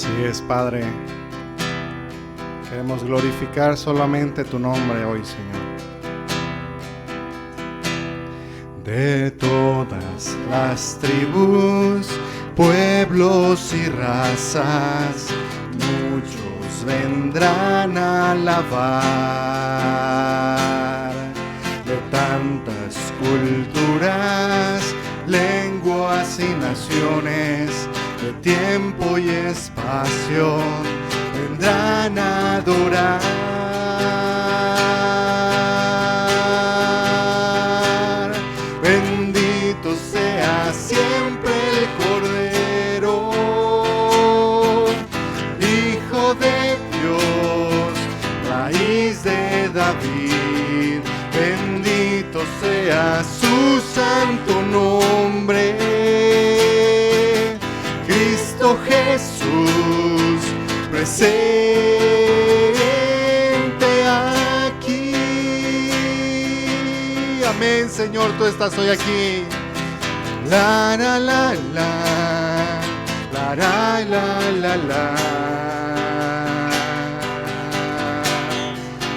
Así es, Padre. Queremos glorificar solamente tu nombre hoy, Señor. De todas las tribus, pueblos y razas, muchos vendrán a alabar. De tantas culturas, lenguas y naciones, de tiempo y espacio, vendrán a adorar. Bendito sea siempre el Cordero, Hijo de Dios, raíz de David. Bendito sea su santo nombre, Cristo Jesús, presente aquí. Amén, Señor, tú estás hoy aquí. La la la la, la la la la la.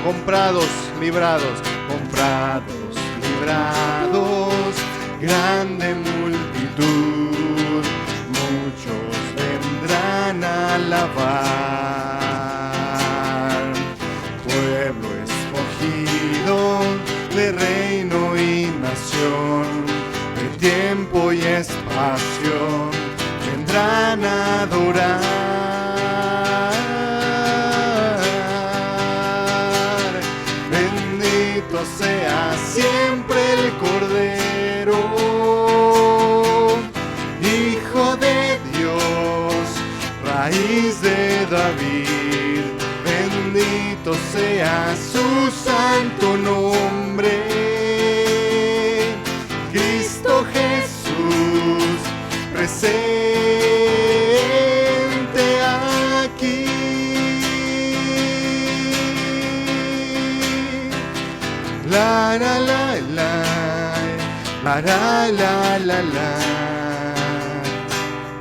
Comprados, librados, comprados, librados, grande multitud, muchos vendrán a alabar. Pueblo escogido de reino y nación, de tiempo y espacio, vendrán a adorar. Bendito sea siempre el Cordero, Hijo de Dios, raíz de David. Bendito sea su santo nombre, Cristo Jesús, presente aquí. La la la la, la la la la la.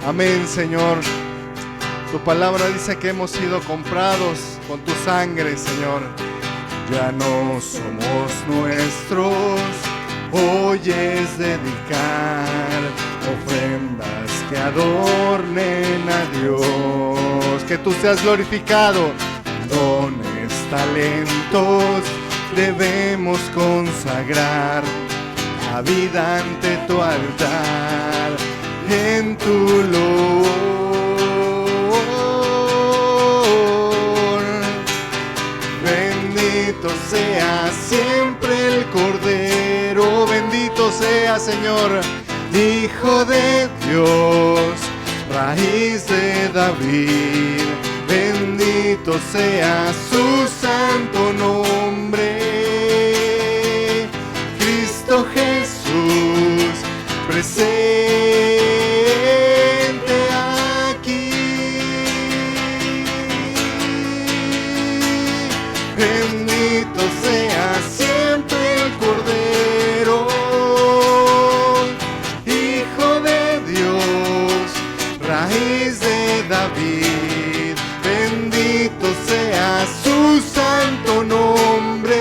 Amén, Señor. Tu palabra dice que hemos sido comprados con tu sangre, Señor. Ya no somos nuestros, hoy es dedicar ofrendas que adornen a Dios. Que tú seas glorificado. Dones, talentos debemos consagrar, la vida ante tu altar, en tu olor. Bendito sea siempre el Cordero, bendito sea, Señor, Hijo de Dios, raíz de David. Bendito sea su santo nombre, Cristo Jesús, presente aquí. Bendito sea siempre el Cordero, Hijo de Dios, raíz de David. Bendito sea su santo nombre,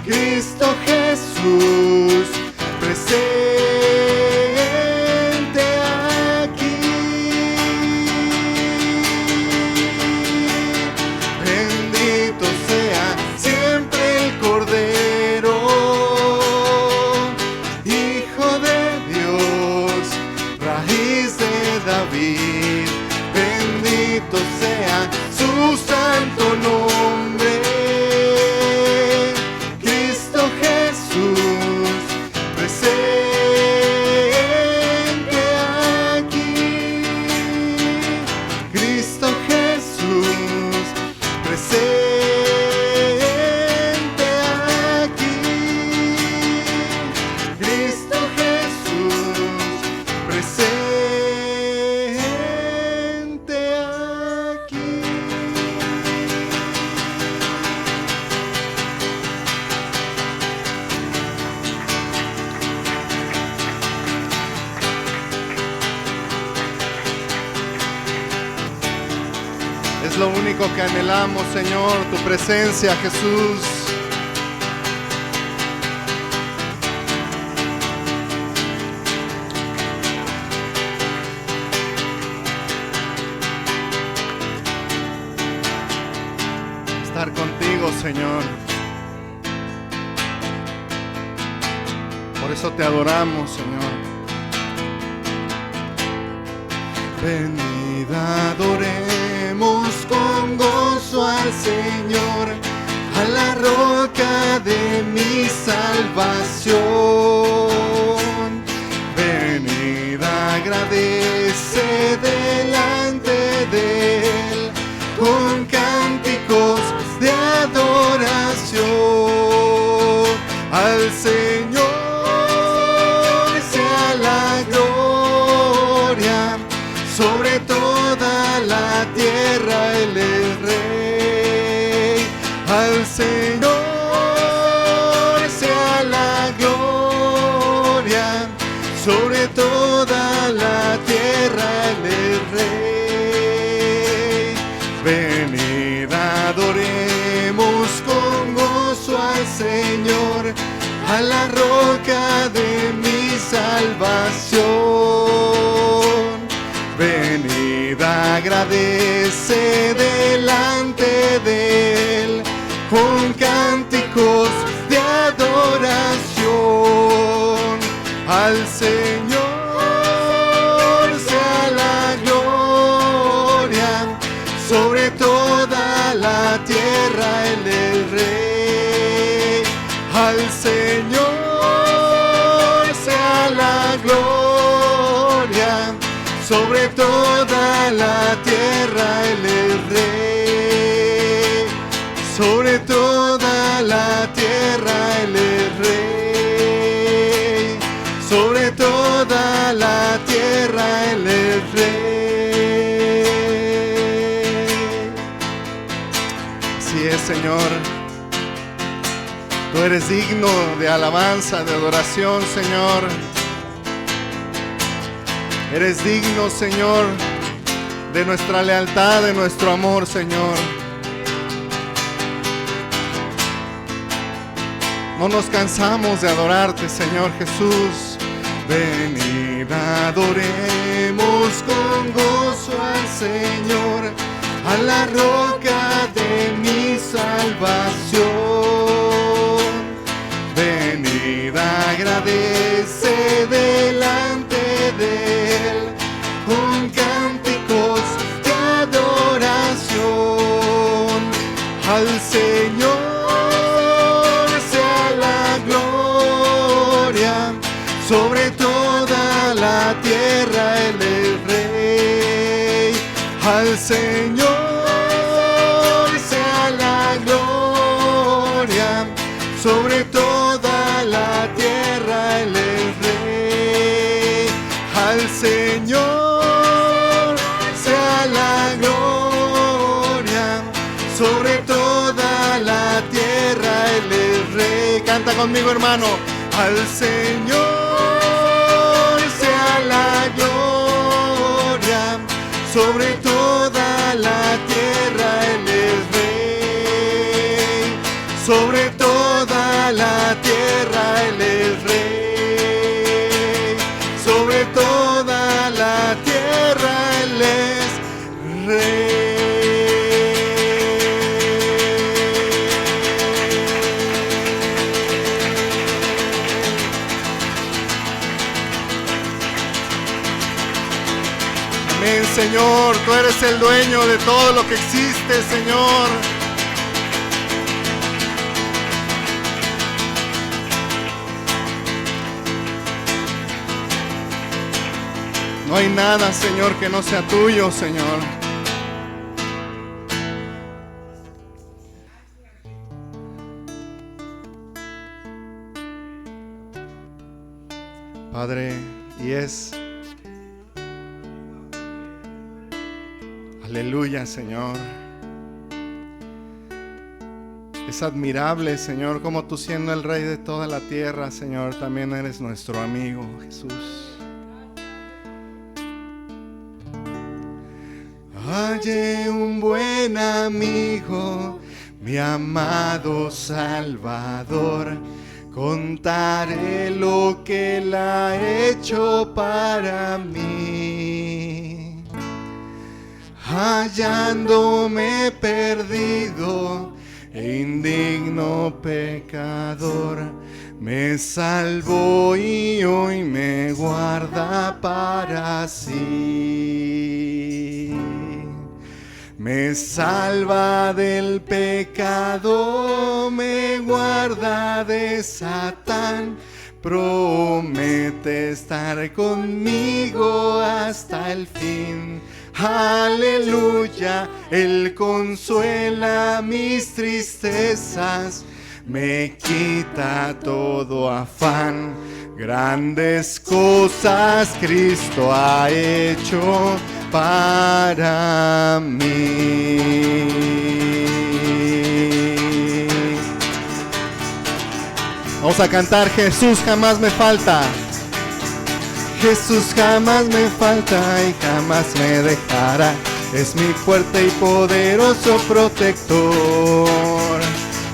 Cristo Jesús, presente aquí. Bendito sea siempre el Cordero, Hijo de Dios, raíz de David. Bendito sea su santo nombre, Cristo Jesús, Es lo único que anhelamos, Señor, tu presencia, Jesús. Estar contigo, Señor. Por eso te adoramos, Señor. Venid, adoremos con gozo al Señor, a la roca de mi salvación. Venid, agradece delante de Él con cánticos de adoración al Señor. Sea la gloria sobre toda la tierra, Él es Rey. Al Señor sea la gloria sobre toda la tierra, Él es Rey. Venid, adoremos con gozo al Señor, a la roca de mi salvación. Venid, agradece delante de Él con cánticos de adoración al Señor. Sea la gloria sobre toda la tierra, Él es Rey. Al Señor sea la gloria sobre toda la tierra, Él es Rey. Sobre toda la tierra, Él es Rey. Sobre toda la tierra, Él es Rey. Así es, Señor. Tú eres digno de alabanza, de adoración, Señor. Eres digno, Señor, de nuestra lealtad, de nuestro amor, Señor. No nos cansamos de adorarte, Señor Jesús. Venid, adoremos con gozo al Señor, a la roca de mi salvación. Venid, agradece delante de Él con cánticos de adoración al Señor. Sea la gloria sobre toda la tierra, Él es Rey. Al Señor sea la gloria sobre toda la tierra, Él es Rey. Al Señor sea la gloria sobre toda la tierra, Él es Rey. Canta conmigo, hermano. Al Señor sea la gloria sobre toda la tierra, Él es Rey. Sobre toda la tierra, Él es Rey. Sobre toda la tierra, Él es Rey. Amén, Señor. Tú eres el dueño de todo lo que existe, Señor. No hay nada, Señor, que no sea tuyo, Señor. Padre, y es aleluya, Señor. Es admirable, Señor, como tú, siendo el Rey de toda la tierra, Señor, también eres nuestro amigo, Jesús. hallé un buen amigo, mi amado Salvador. Contaré lo que Él ha hecho para mí. Hallándome perdido e indigno pecador, me salvó y hoy me guarda para sí. Me salva del pecado, me guarda de Satán, promete estar conmigo hasta el fin. Aleluya, Él consuela mis tristezas, me quita todo afán. Grandes cosas Cristo ha hecho para mí. Vamos a cantar: Jesús jamás me falta. Jesús jamás me falta y jamás me dejará. Es mi fuerte y poderoso protector.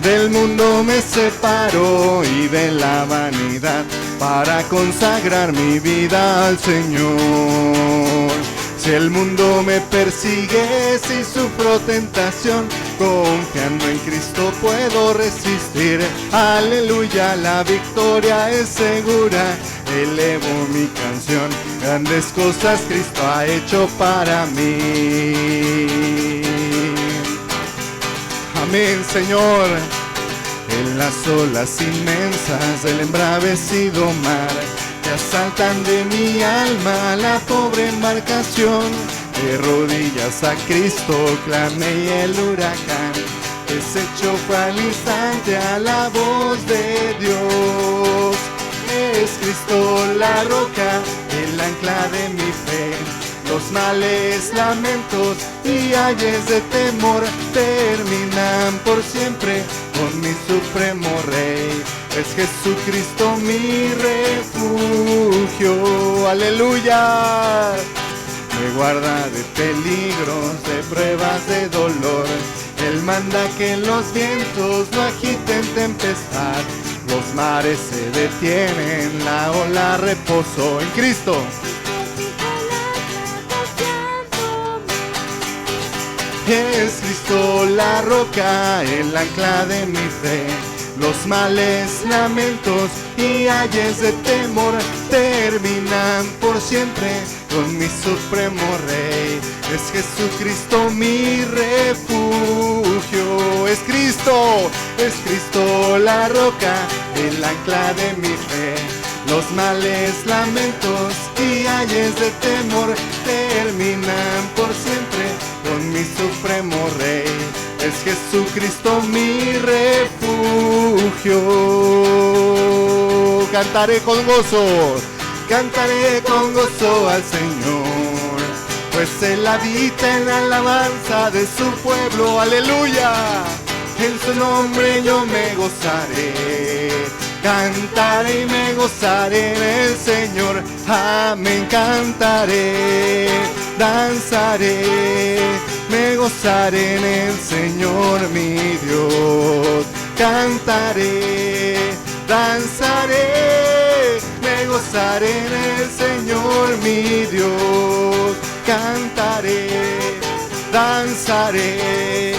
Del mundo me separo y de la vanidad para consagrar mi vida al Señor. Si el mundo me persigue, si sufro tentación, confiando en Cristo puedo resistir. Aleluya, la victoria es segura. Elevo mi canción, grandes cosas Cristo ha hecho para mí. Amén, Señor. En las olas inmensas del embravecido mar, que asaltan de mi alma la pobre embarcación. De rodillas a Cristo clamé y el huracán deshecho fue al instante a la voz de Dios. Es Cristo la roca, el ancla de mi fe. Los males, lamentos y ayes de temor terminan por siempre con mi supremo Rey. Es Jesucristo mi refugio. Aleluya. Me guarda de peligros, de pruebas, de dolor. Él manda que los vientos no agiten tempestad. Los mares se detienen, la ola reposó en Cristo. Es Cristo la roca, el ancla de mi fe. Los males, lamentos y ayes de temor terminan por siempre con mi supremo Rey. Es Jesucristo mi refugio. Es Cristo la roca, el ancla de mi fe. Los males, lamentos y ayes de temor terminan por siempre con mi supremo Rey. Es Jesucristo mi refugio. Cantaré con gozo al Señor, pues Él habita en la alabanza de su pueblo. Aleluya, en su nombre yo me gozaré. Cantaré y me gozaré en el Señor. Amén, cantaré, danzaré, me gozaré en el Señor mi Dios. Cantaré, danzaré, me gozaré en el Señor mi Dios. Cantaré, danzaré,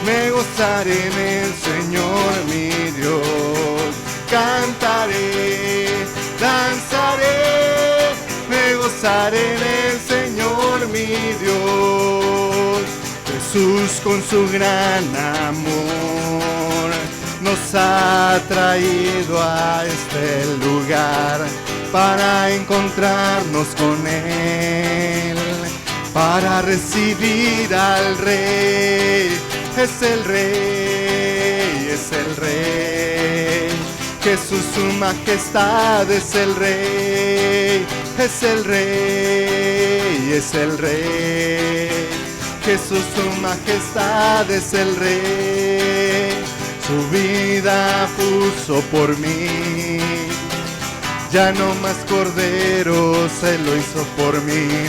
me gozaré en el Señor mi Dios. Cantaré, danzaré, me gozaré en el Señor mi Dios. Jesús con su gran amor nos ha traído a este lugar para encontrarnos con Él, para recibir al Rey. Es el Rey, es el Rey. Jesús su majestad es el Rey, es el Rey, es el Rey. Jesús su majestad es el Rey, su vida puso por mí. Ya no más corderos, Él lo hizo por mí.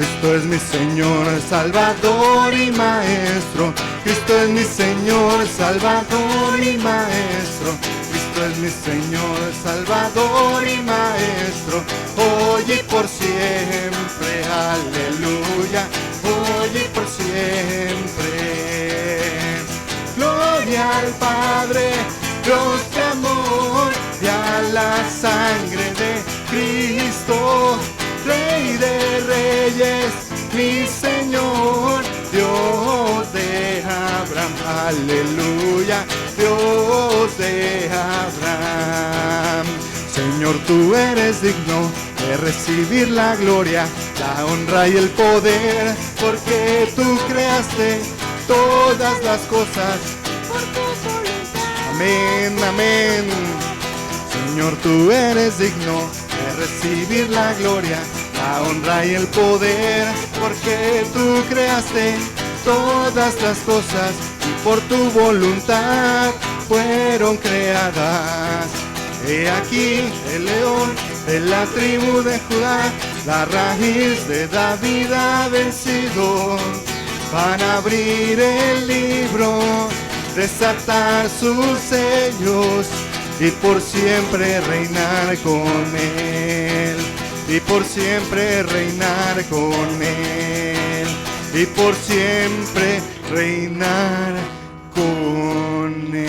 Cristo es mi Señor, Salvador y Maestro. Cristo es mi Señor, Salvador y Maestro. Cristo es mi Señor, Salvador y Maestro. Hoy y por siempre, aleluya. Hoy y por siempre. Gloria al Padre, Dios de amor, y a la sangre de Cristo. Rey de reyes, mi Señor, Dios de Abraham, aleluya, Dios de Abraham. Señor, tú eres digno de recibir la gloria, la honra y el poder, porque tú creaste todas las cosas por tu voluntad. Amén, amén. Señor, tú eres digno de recibir la gloria, la honra y el poder, porque tú creaste todas las cosas y por tu voluntad fueron creadas. He aquí el león de la tribu de Judá, la raíz de David ha vencido. Van a abrir el libro, desatar sus sellos y por siempre reinar con él. Y por siempre reinar con él. Y por siempre reinar con él.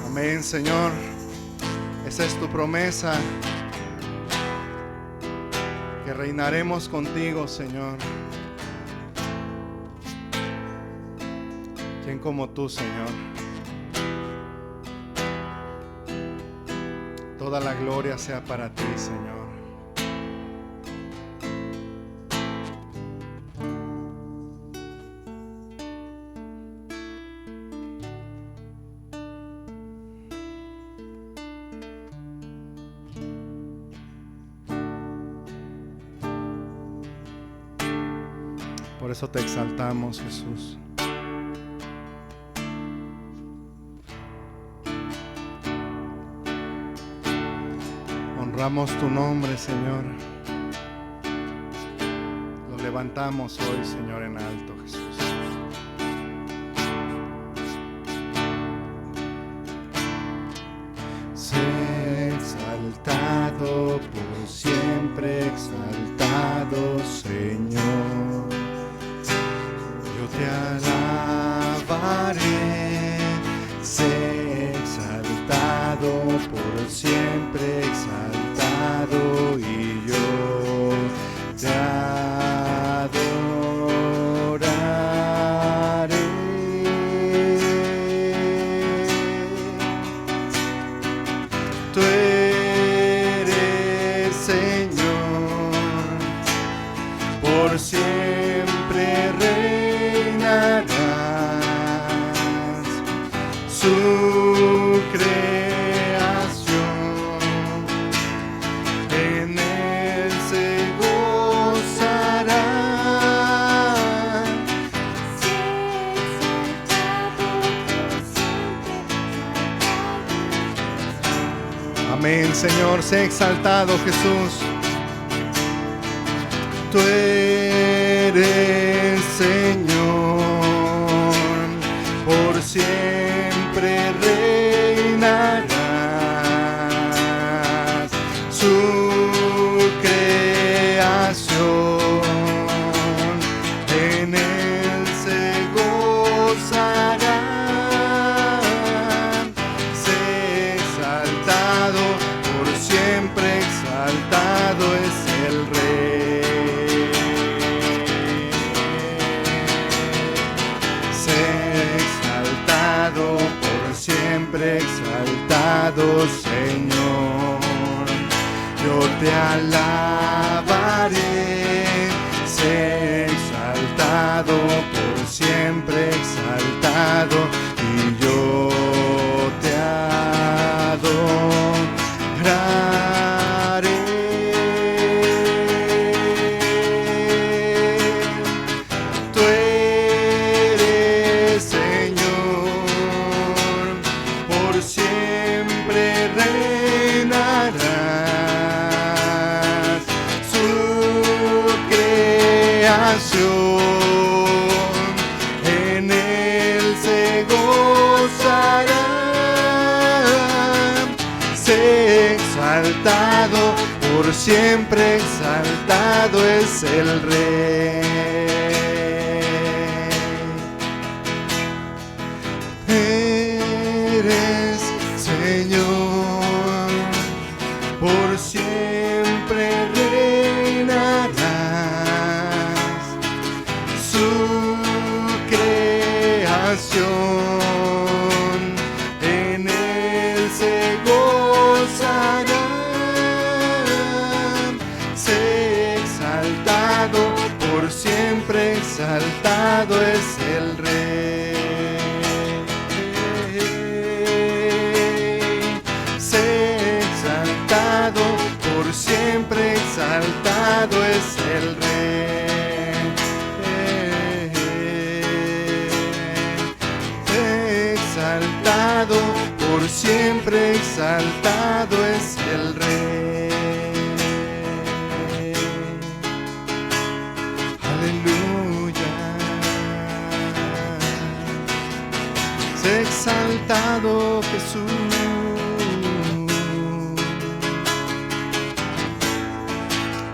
Amén, Señor. Esa es tu promesa, que reinaremos contigo, Señor. ¿Quién como tú, Señor? Toda la gloria sea para ti, Señor. Por eso te exaltamos, Jesús. Honramos tu nombre, Señor. Lo levantamos hoy, Señor, en alto, Jesús. Sé exaltado, por siempre exaltado, Señor. Yo te alabaré, sé exaltado, por siempre exaltado, y yo te adoraré. Tú eres Señor, por siempre reinarás. Su creación en él se gozará. Amén, Señor, sé exaltado, Jesús. Tú eres Señor, por siempre reinarás. Su creación en él se gozará. Sé exaltado, por siempre exaltado es el Rey. Sé exaltado, por siempre exaltado, Señor. Yo te alabaré, sé exaltado, por siempre exaltado, y yo te adoraré. Tú eres exaltado, por siempre exaltado es el Rey. Eres Señor, por siempre reinarás. Su creación en él se gozarán. Sé exaltado, por siempre exaltado es el Rey. Sé exaltado, por siempre exaltado es el Rey. Exaltado, por siempre exaltado es el Rey. Aleluya. Sé exaltado, Jesús.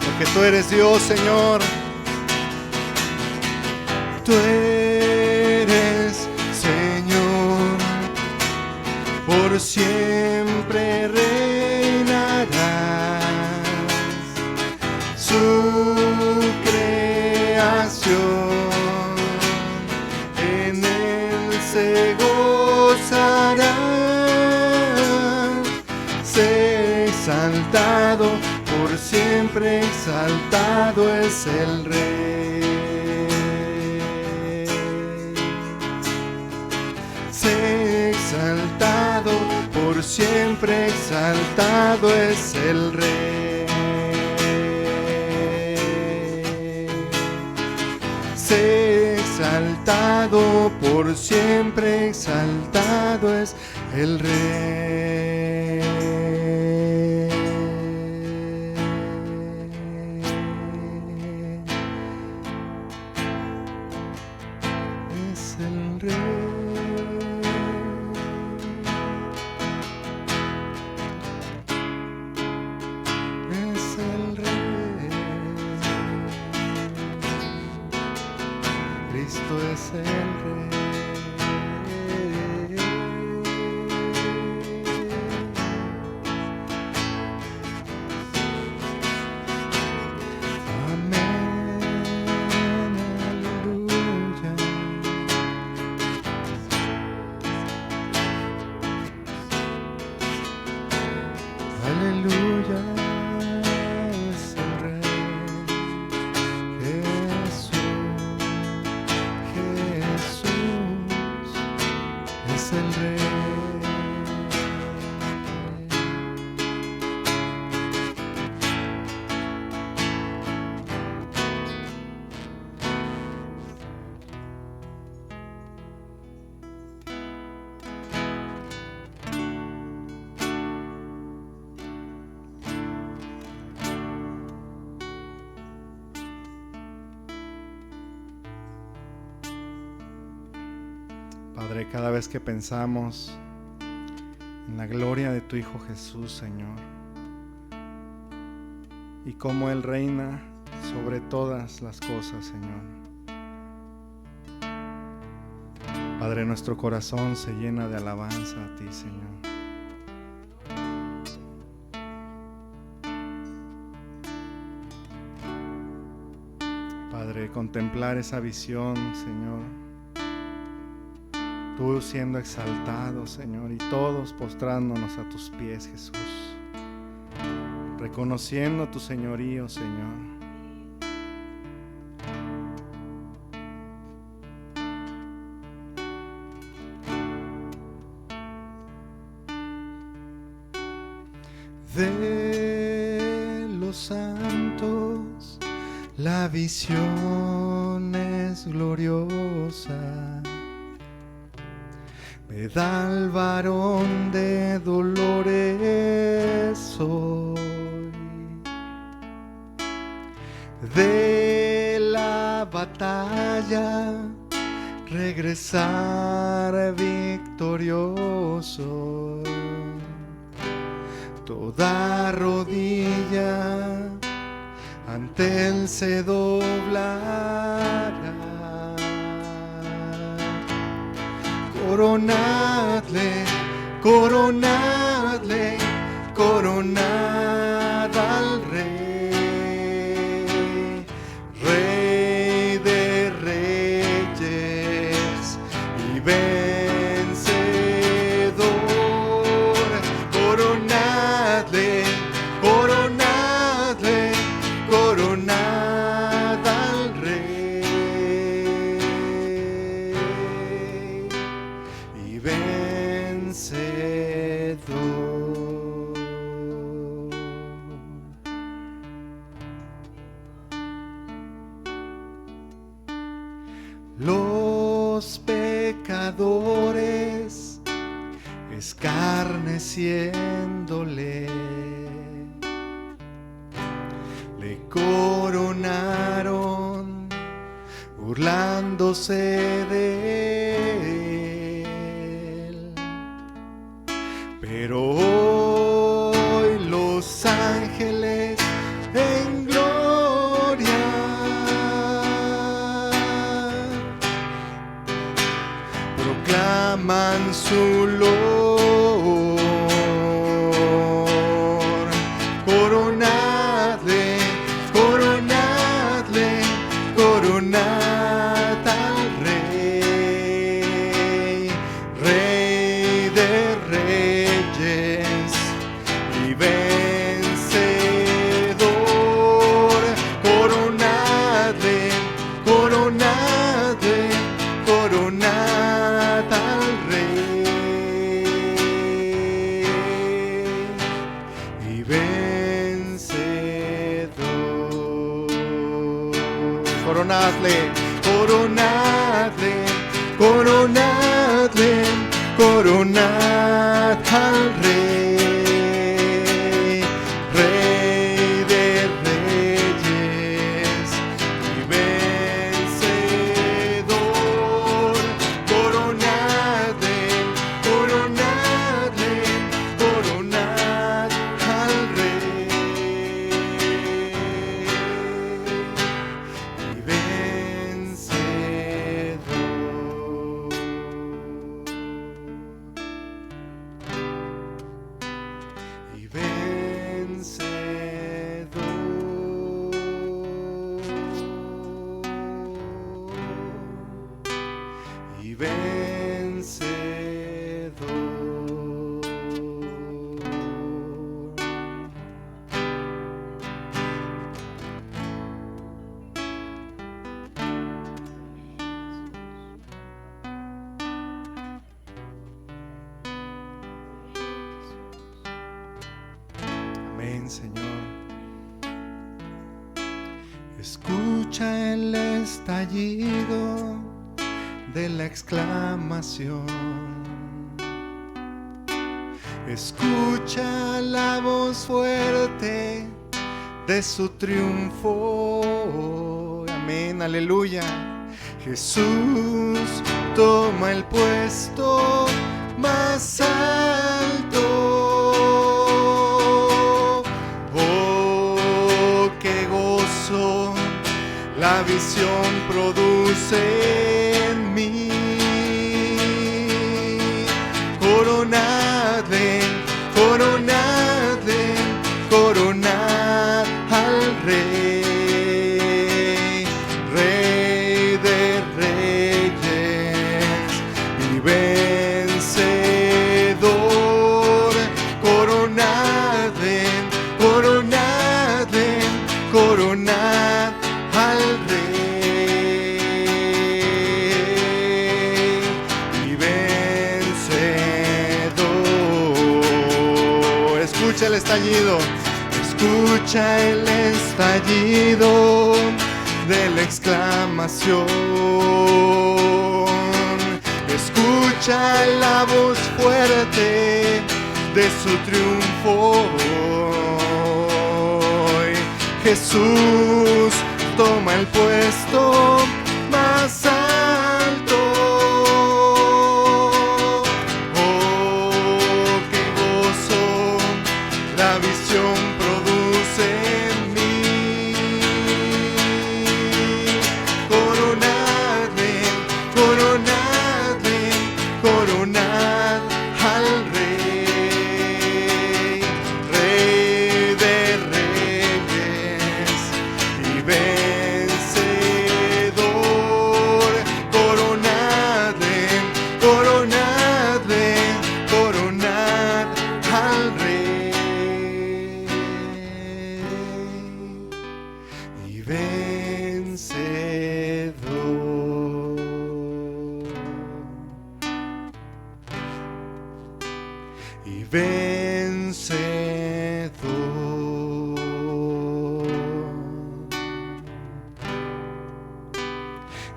Porque tú eres Dios, Señor. Tú eres Señor, por siempre reinarás. Su creación en él se gozará. Sé exaltado, por siempre exaltado es el Rey. Sé exaltado, por siempre exaltado es el Rey. Sé exaltado, por siempre exaltado es el Rey. Es el Rey. Cristo es el Rey. Amén, aleluya. Aleluya, es el Rey. Es el Rey. Padre, cada vez que pensamos en la gloria de tu Hijo Jesús, Señor, y cómo Él reina sobre todas las cosas, Señor. Padre, nuestro corazón se llena de alabanza a ti, Señor. Padre, contemplar esa visión, Señor, tú siendo exaltado, Señor, y todos postrándonos a tus pies, Jesús, reconociendo tu señorío, Señor. De los santos la visión es gloriosa. Ved al varón de dolores hoy, de la batalla regresar victorioso. Toda rodilla ante Él se doblará. Coronadle, coronadle, coronad al Rey, Rey de reyes y vencedor. Coronadle, coronadle, coronad al Rey y vencedor. Los pecadores escarneciéndole le coronaron, burlándose de Él. Pero hoy los ángeles en gloria proclaman su loor. Coronadle, coronadle, coronad al Rey, Rey de reyes y vencedor. Coronadle, coronadle, coronad al Rey y vencedor. Coronadle, coronadle, coronadle, coronad al Rey, Rey de reyes y vencedor. Coronadle, coronadle, coronad al Rey y vencedor. Y vencedor. Y vencedor. Amén, Señor. Escucha el estallido de la exclamación. Escucha la voz fuerte de su triunfo. Amén, aleluya. Jesús toma el puesto más alto. Oh, qué gozo la visión produce en mí. Coronadle, coronadle, coronad al Rey, Rey de reyes y vencedor. Coronadle, coronadle, coronad al Rey y vencedor. Escucha el estallido, escucha el estallido de la exclamación. Escucha la voz fuerte de su triunfo. Jesús toma el puesto más alto. Oh, qué gozo la y vencedor.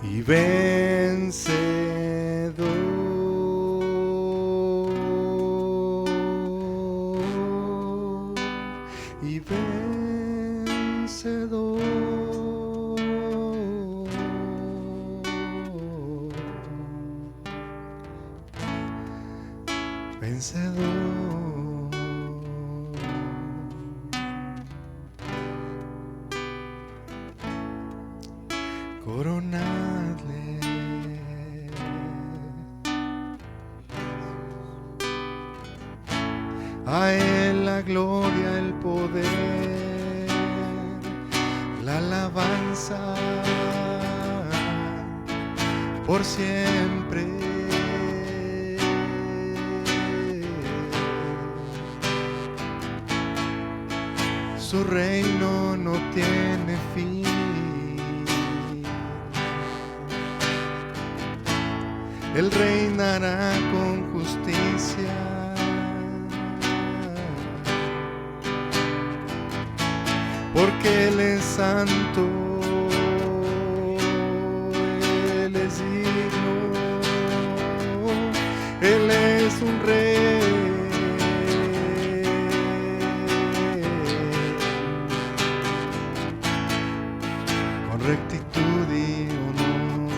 Y vencedor. Y vencedor. Vencedor. Coronadle a Él la gloria, el poder, la alabanza por siempre. Su reino no tiene fin. Él reinará con justicia. Porque Él es santo, Él es digno, Él es un rey. Con rectitud y honor.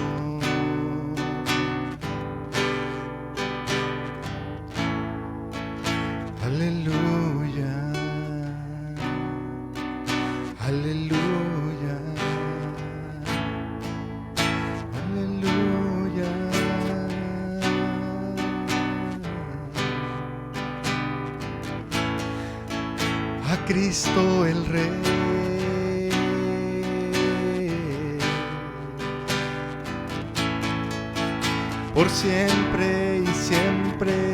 Aleluya. Aleluya, aleluya. A Cristo el Rey, por siempre y siempre.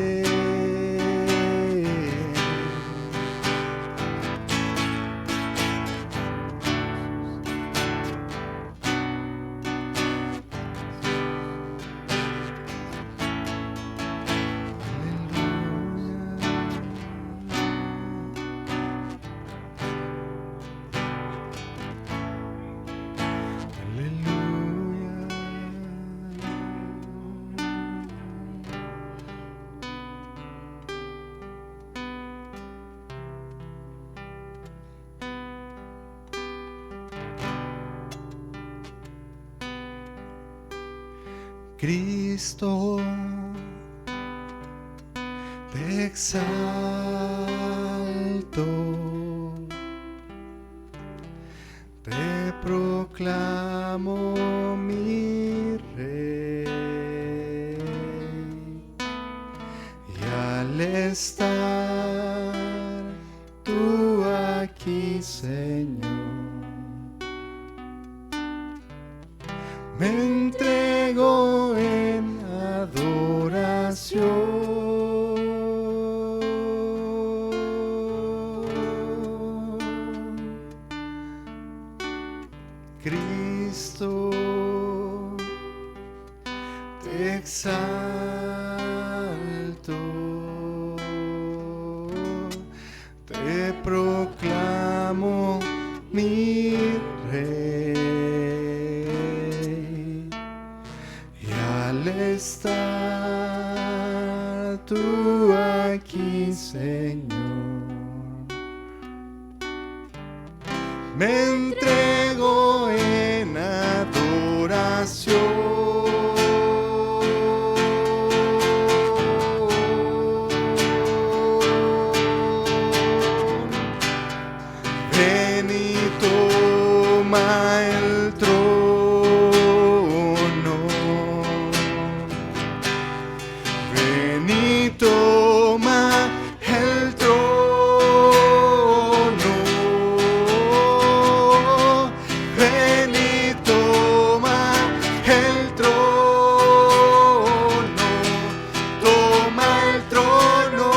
Cristo, te exalto, te proclamo mi Rey, y al estar tú aquí, Señor, me entrego en adoración. Cristo, te exalto, te proclamo mi Rey, y al estar tú aquí, Señor, me entrego en adoración. Ven y toma el trono. Ven y toma el trono. Ven y toma el trono. Toma el trono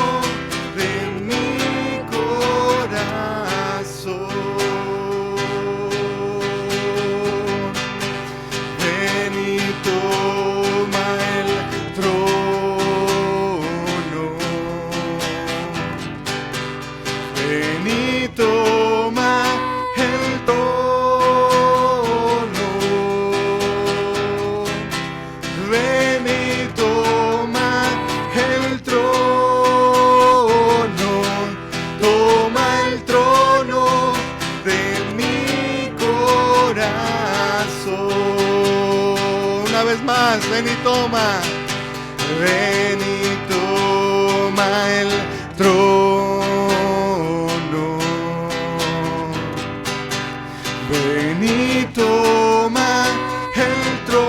de mi corazón. Ven y toma el trono. ven y toma el trono. Ven y toma el trono.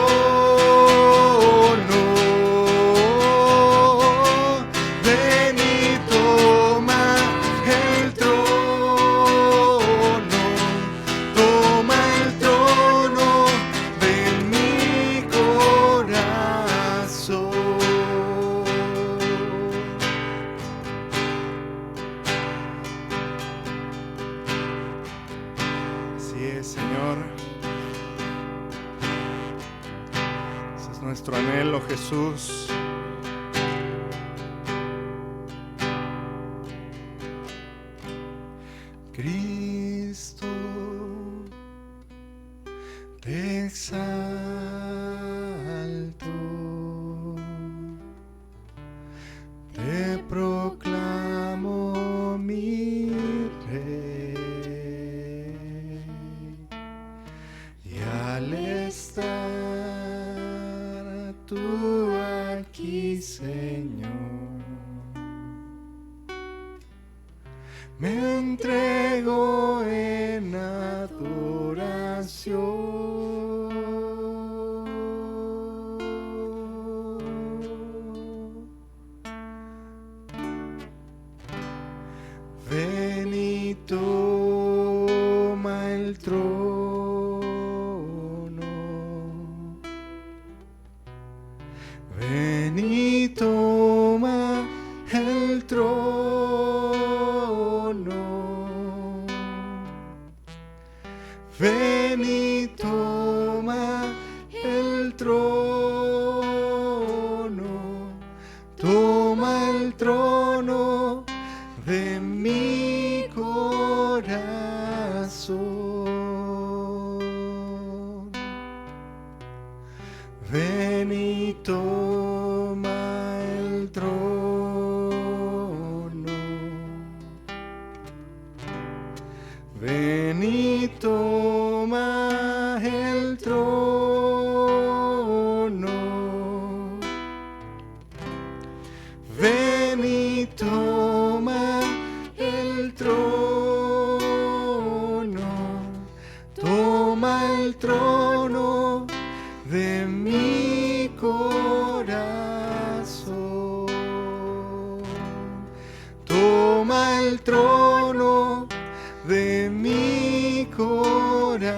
Ven y toma el trono. Toma el trono de mi corazón. Así es, Señor. Ese es nuestro anhelo, Jesús. Cristo, te exalto, te proclamo mi Rey, y al estar tú aquí, Señor, me entrego en adoración. Ven y toma el trono. Ven y toma el trono. Ven y toma el trono. Toma el trono de mi corazón. Ven y toma el trono. Ven y toma el trono. Ven y toma el trono. Toma el trono de mi corazón. Toma el trono de mi corazón.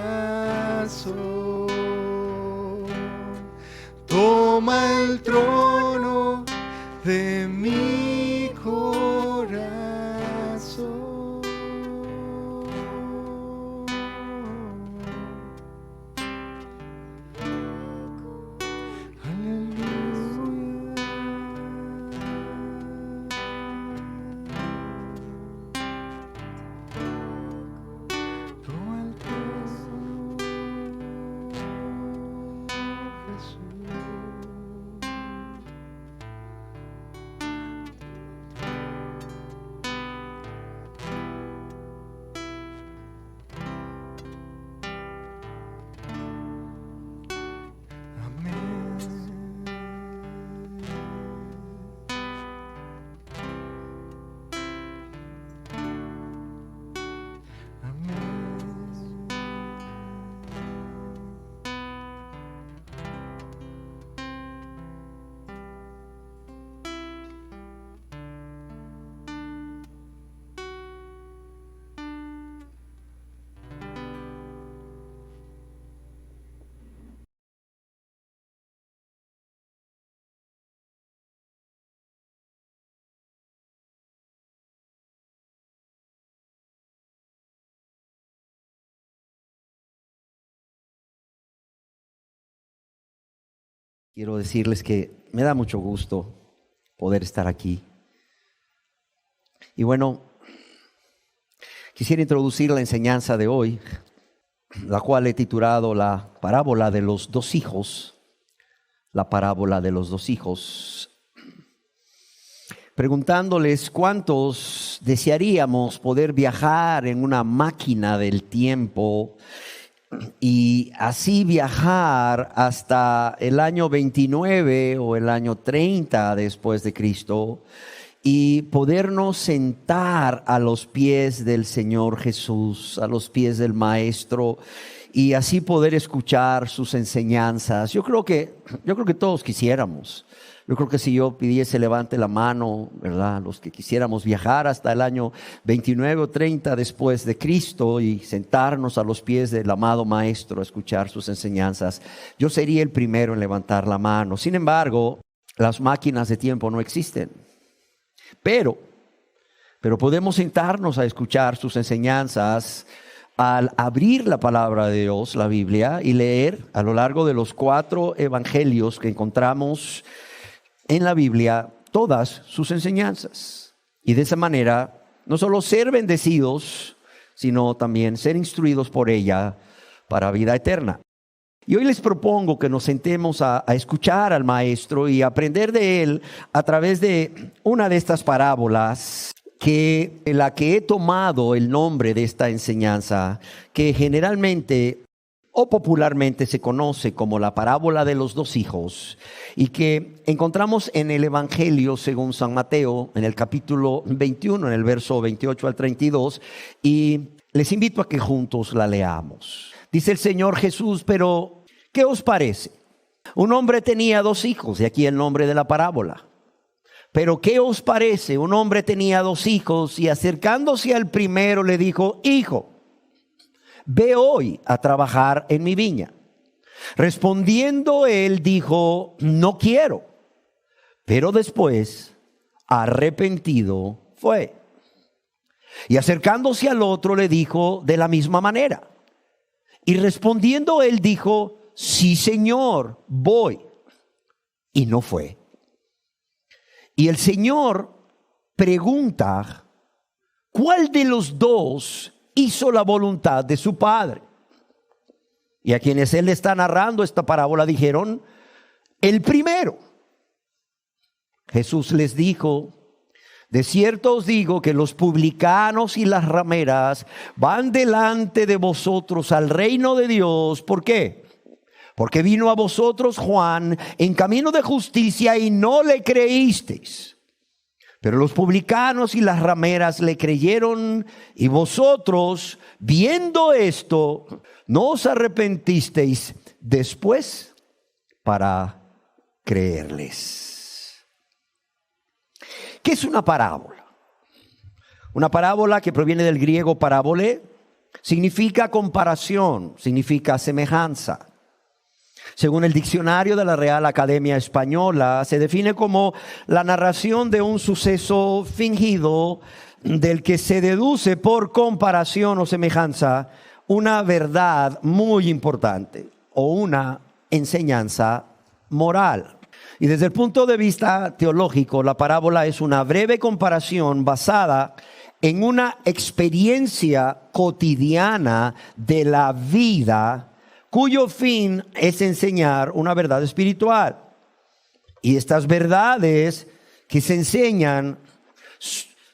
Toma el trono de mi corazón. Quiero decirles que me da mucho gusto poder estar aquí. Y bueno, quisiera introducir la enseñanza de hoy, la cual he titulado La parábola de los dos hijos. La parábola de los dos hijos. Preguntándoles cuántos desearíamos poder viajar en una máquina del tiempo y así viajar hasta el año 29 o el año 30 después de Cristo y podernos sentar a los pies del Señor Jesús, a los pies del Maestro, y así poder escuchar sus enseñanzas. Yo creo que todos quisiéramos. Yo creo que si yo pidiese, levante la mano, ¿verdad? Los que quisiéramos viajar hasta el año 29 o 30 después de Cristo y sentarnos a los pies del amado Maestro a escuchar sus enseñanzas, yo sería el primero en levantar la mano. Sin embargo, las máquinas de tiempo no existen. Pero podemos sentarnos a escuchar sus enseñanzas al abrir la palabra de Dios, la Biblia, y leer a lo largo de los 4 evangelios que encontramos en la Biblia todas sus enseñanzas. Y de esa manera, no solo ser bendecidos, sino también ser instruidos por ella para vida eterna. Y hoy les propongo que nos sentemos a escuchar al Maestro y aprender de él a través de una de estas parábolas, que la que he tomado el nombre de esta enseñanza, que generalmente o popularmente se conoce como la parábola de los 2 hijos, y que encontramos en el Evangelio según San Mateo, en el capítulo 21, en el verso 28 al 32, y les invito a que juntos la leamos. Dice el Señor Jesús: pero ¿qué os parece? Un hombre tenía 2 hijos, de aquí el nombre de la parábola. Pero ¿qué os parece? Un hombre tenía 2 hijos, y acercándose al primero le dijo: hijo, ve hoy a trabajar en mi viña. Respondiendo él dijo: no quiero. Pero después, arrepentido fue. Y acercándose al otro le dijo de la misma manera. Y respondiendo él dijo: sí, Señor, voy. Y no fue. Y el Señor pregunta: ¿cuál de los 2 hizo la voluntad de su padre? Y a quienes él está narrando esta parábola dijeron: el primero. Jesús les dijo: de cierto os digo que los publicanos y las rameras van delante de vosotros al reino de Dios. ¿Por qué? Porque vino a vosotros Juan en camino de justicia y no le creísteis. Pero los publicanos y las rameras le creyeron, y vosotros, viendo esto, no os arrepentisteis después para creerles. ¿Qué es una parábola? Una parábola, que proviene del griego parábole, significa comparación, significa semejanza. Según el diccionario de la Real Academia Española, se define como la narración de un suceso fingido del que se deduce por comparación o semejanza una verdad muy importante o una enseñanza moral. Y desde el punto de vista teológico, la parábola es una breve comparación basada en una experiencia cotidiana de la vida, cuyo fin es enseñar una verdad espiritual. Y estas verdades que se enseñan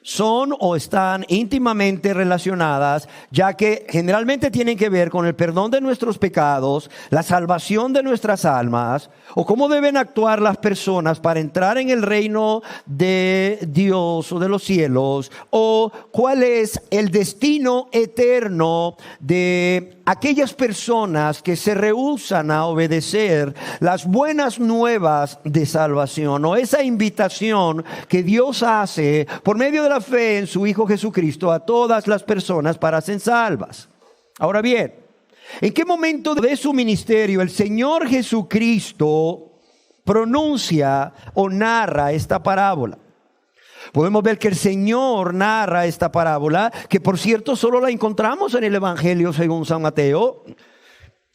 son o están íntimamente relacionadas, ya que generalmente tienen que ver con el perdón de nuestros pecados, la salvación de nuestras almas, o cómo deben actuar las personas para entrar en el reino de Dios o de los cielos, o cuál es el destino eterno de aquellas personas que se rehúsan a obedecer las buenas nuevas de salvación, o esa invitación que Dios hace por medio de la fe en su Hijo Jesucristo a todas las personas para ser salvas. Ahora bien, ¿en qué momento de su ministerio el Señor Jesucristo pronuncia o narra esta parábola? Podemos ver que el Señor narra esta parábola, que por cierto solo la encontramos en el Evangelio según San Mateo,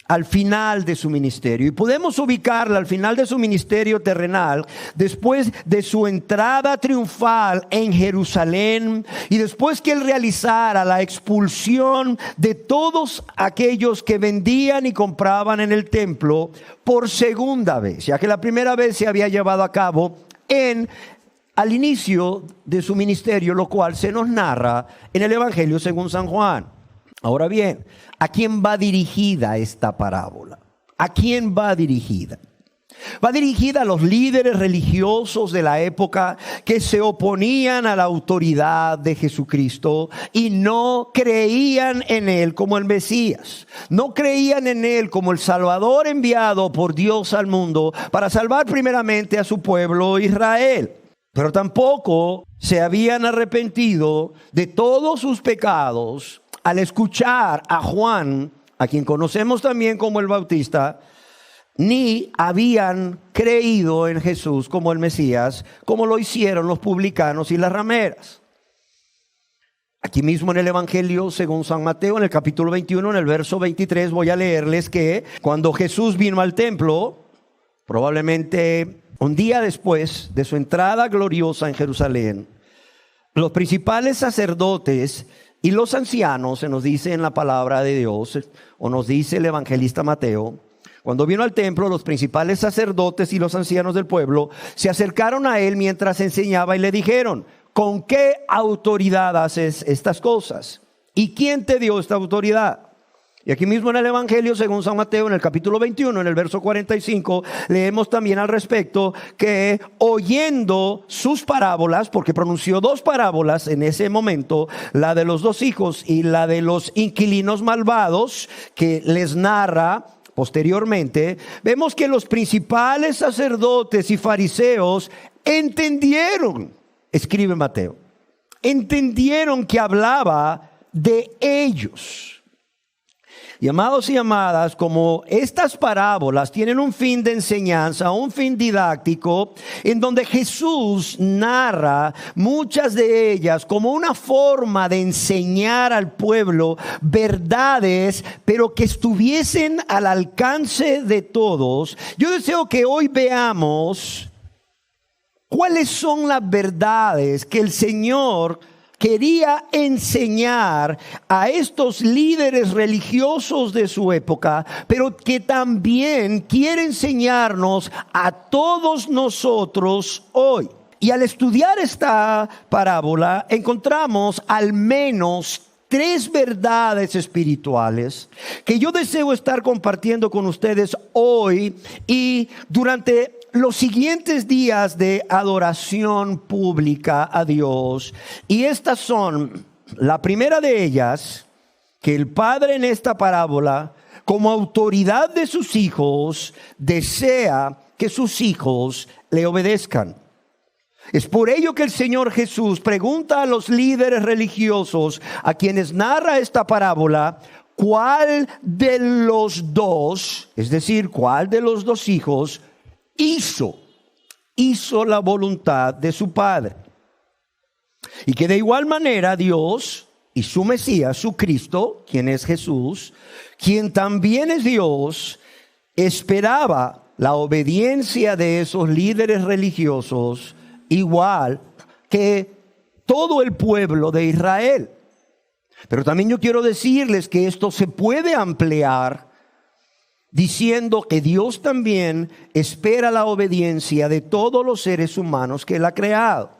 al final de su ministerio. Y podemos ubicarla al final de su ministerio terrenal, después de su entrada triunfal en Jerusalén, y después que él realizara la expulsión de todos aquellos que vendían y compraban en el templo por segunda vez, ya que la primera vez se había llevado a cabo al inicio de su ministerio, lo cual se nos narra en el Evangelio según San Juan. Ahora bien, ¿a quién va dirigida esta parábola? ¿A quién va dirigida? Va dirigida a los líderes religiosos de la época que se oponían a la autoridad de Jesucristo y no creían en Él como el Mesías. No creían en Él como el Salvador enviado por Dios al mundo para salvar primeramente a su pueblo Israel. Pero tampoco se habían arrepentido de todos sus pecados al escuchar a Juan, a quien conocemos también como el Bautista, ni habían creído en Jesús como el Mesías, como lo hicieron los publicanos y las rameras. Aquí mismo en el Evangelio, según San Mateo, en el capítulo 21, en el verso 23, voy a leerles que cuando Jesús vino al templo, probablemente un día después de su entrada gloriosa en Jerusalén, los principales sacerdotes y los ancianos, se nos dice en la palabra de Dios, o nos dice el evangelista Mateo, cuando vino al templo, los principales sacerdotes y los ancianos del pueblo se acercaron a él mientras enseñaba y le dijeron: ¿con qué autoridad haces estas cosas? ¿Y quién te dio esta autoridad? Y aquí mismo en el Evangelio, según San Mateo, en el capítulo 21, en el verso 45, leemos también al respecto que oyendo sus parábolas, porque pronunció dos parábolas en ese momento, la de los dos hijos y la de los inquilinos malvados, que les narra posteriormente, vemos que los principales sacerdotes y fariseos entendieron, escribe Mateo, entendieron que hablaba de ellos. Y amados y amadas, como estas parábolas tienen un fin de enseñanza, un fin didáctico, en donde Jesús narra muchas de ellas como una forma de enseñar al pueblo verdades, pero que estuviesen al alcance de todos. Yo deseo que hoy veamos cuáles son las verdades que el Señor quería enseñar a estos líderes religiosos de su época, pero que también quiere enseñarnos a todos nosotros hoy. Y al estudiar esta parábola, encontramos al menos tres verdades espirituales que yo deseo estar compartiendo con ustedes hoy y durante los siguientes días de adoración pública a Dios. Y estas son, la primera de ellas, que el Padre en esta parábola, como autoridad de sus hijos, desea que sus hijos le obedezcan. Es por ello que el Señor Jesús pregunta a los líderes religiosos a quienes narra esta parábola: ¿cuál de los dos, es decir, cuál de los dos hijos hizo la voluntad de su Padre? Y que de igual manera Dios y su Mesías, su Cristo, quien es Jesús, quien también es Dios, esperaba la obediencia de esos líderes religiosos igual que todo el pueblo de Israel. Pero también yo quiero decirles que esto se puede ampliar diciendo que Dios también espera la obediencia de todos los seres humanos que Él ha creado.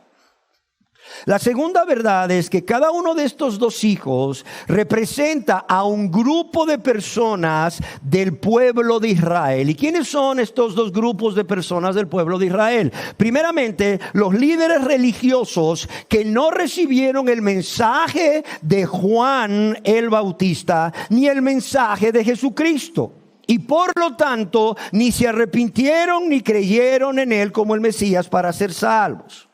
La segunda verdad es que cada uno de estos dos hijos representa a un grupo de personas del pueblo de Israel. ¿Y quiénes son estos dos grupos de personas del pueblo de Israel? Primeramente, los líderes religiosos que no recibieron el mensaje de Juan el Bautista ni el mensaje de Jesucristo. Y por lo tanto, ni se arrepintieron ni creyeron en Él como el Mesías para ser salvos.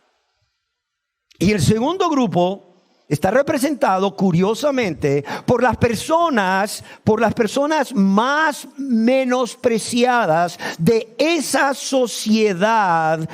Y el segundo grupo está representado, curiosamente, por las personas más menospreciadas de esa sociedad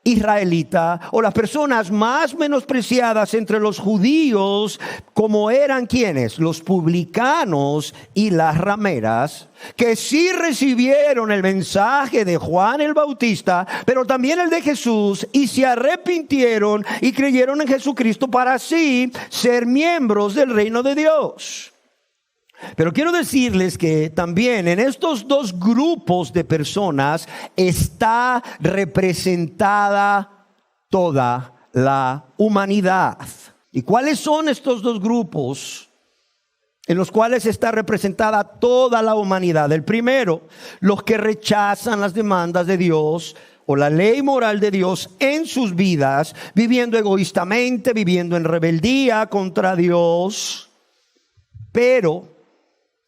israelita, o las personas más menospreciadas entre los judíos, como eran quienes, los publicanos y las rameras, que sí recibieron el mensaje de Juan el Bautista, pero también el de Jesús, y se arrepintieron y creyeron en Jesucristo para así ser miembros del reino de Dios. Pero quiero decirles que también en estos dos grupos de personas está representada toda la humanidad. ¿Y cuáles son estos dos grupos en los cuales está representada toda la humanidad. El primero, los que rechazan las demandas de Dios o la ley moral de Dios en sus vidas, viviendo egoístamente, viviendo en rebeldía contra Dios, pero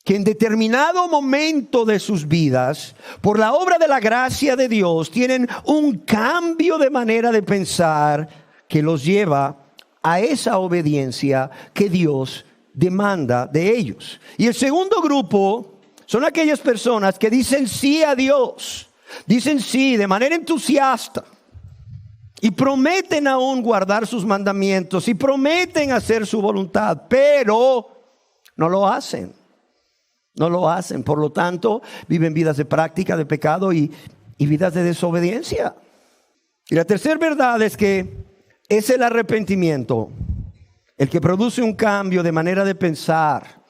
que en determinado momento de sus vidas, por la obra de la gracia de Dios, tienen un cambio de manera de pensar que los lleva a esa obediencia que Dios demanda de ellos. Y el segundo grupo son aquellas personas que dicen sí a Dios, dicen sí de manera entusiasta y prometen aún guardar sus mandamientos y prometen hacer su voluntad, pero no lo hacen. No lo hacen, por lo tanto viven vidas de práctica de pecado y vidas de desobediencia. Y la tercera verdad es que es el arrepentimiento el que produce un cambio de manera de pensar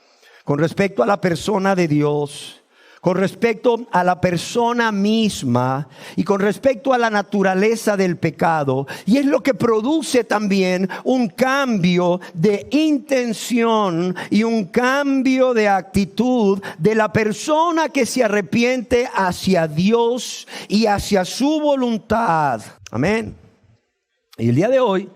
con respecto a la persona de Dios, con respecto a la persona misma y con respecto a la naturaleza del pecado. Y es lo que produce también un cambio de intención y un cambio de actitud de la persona que se arrepiente hacia Dios y hacia su voluntad. Amén. Y el día de hoy,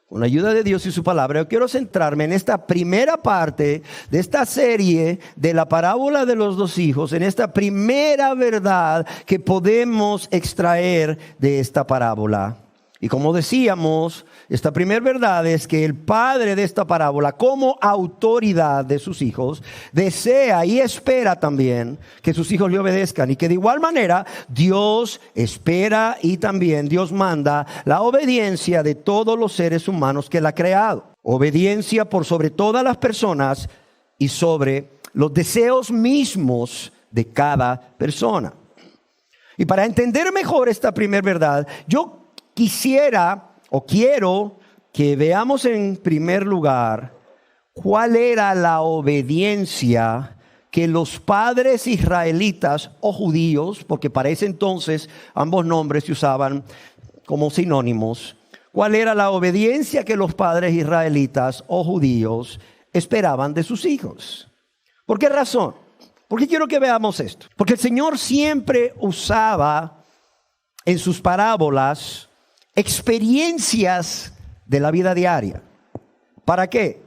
con la ayuda de Dios y su palabra, yo quiero centrarme en esta primera parte de esta serie de la parábola de los dos hijos, en esta primera verdad que podemos extraer de esta parábola. Y como decíamos, esta primera verdad es que el padre de esta parábola, como autoridad de sus hijos, desea y espera también que sus hijos le obedezcan. Y que de igual manera Dios espera y también Dios manda la obediencia de todos los seres humanos que Él ha creado. Obediencia por sobre todas las personas y sobre los deseos mismos de cada persona. Y para entender mejor esta primera verdad, yo quiero que veamos en primer lugar cuál era la obediencia que los padres israelitas o judíos, porque para ese entonces ambos nombres se usaban como sinónimos, cuál era la obediencia que los padres israelitas o judíos esperaban de sus hijos. ¿Por qué razón? ¿Por qué quiero que veamos esto? Porque el Señor siempre usaba en sus parábolas experiencias de la vida diaria. ¿Para qué?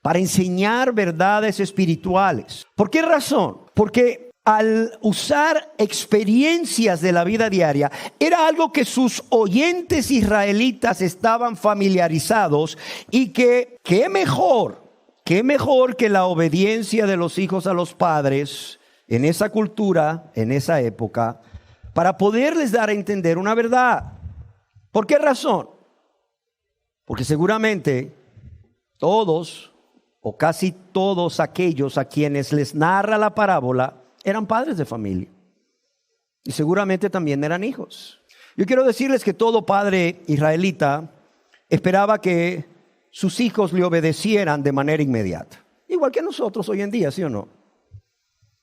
Para enseñar verdades espirituales. ¿Por qué razón? Porque al usar experiencias de la vida diaria, era algo que sus oyentes israelitas estaban familiarizados y que, qué mejor que la obediencia de los hijos a los padres en esa cultura, en esa época, para poderles dar a entender una verdad. ¿Por qué razón? Porque seguramente todos o casi todos aquellos a quienes les narra la parábola eran padres de familia y seguramente también eran hijos. Yo quiero decirles que todo padre israelita esperaba que sus hijos le obedecieran de manera inmediata, igual que nosotros hoy en día, ¿sí o no?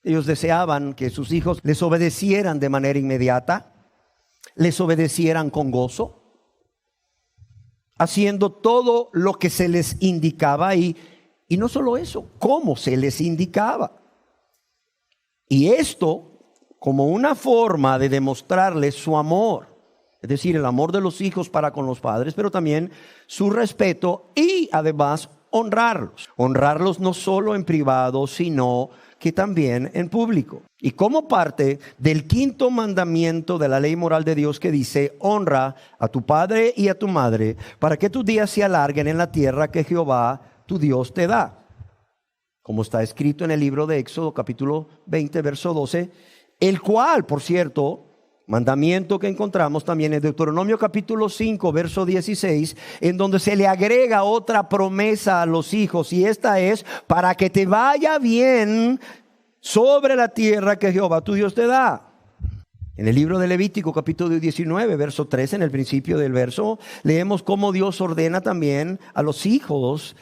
Ellos deseaban que sus hijos les obedecieran de manera inmediata, les obedecieran con gozo, haciendo todo lo que se les indicaba y no solo eso, cómo se les indicaba. Y esto como una forma de demostrarles su amor, es decir, el amor de los hijos para con los padres, pero también su respeto y además honrarlos. Honrarlos no solo en privado, sino que también en público. Y como parte del quinto mandamiento de la ley moral de Dios que dice: honra a tu padre y a tu madre para que tus días se alarguen en la tierra que Jehová tu Dios te da. Como está escrito en el libro de Éxodo capítulo 20 verso 12, el cual, por cierto, mandamiento que encontramos también en Deuteronomio capítulo 5 verso 16, en donde se le agrega otra promesa a los hijos, y esta es: para que te vaya bien sobre la tierra que Jehová tu Dios te da. En el libro de Levítico capítulo 19 verso 13, en el principio del verso, leemos cómo Dios ordena también a los hijos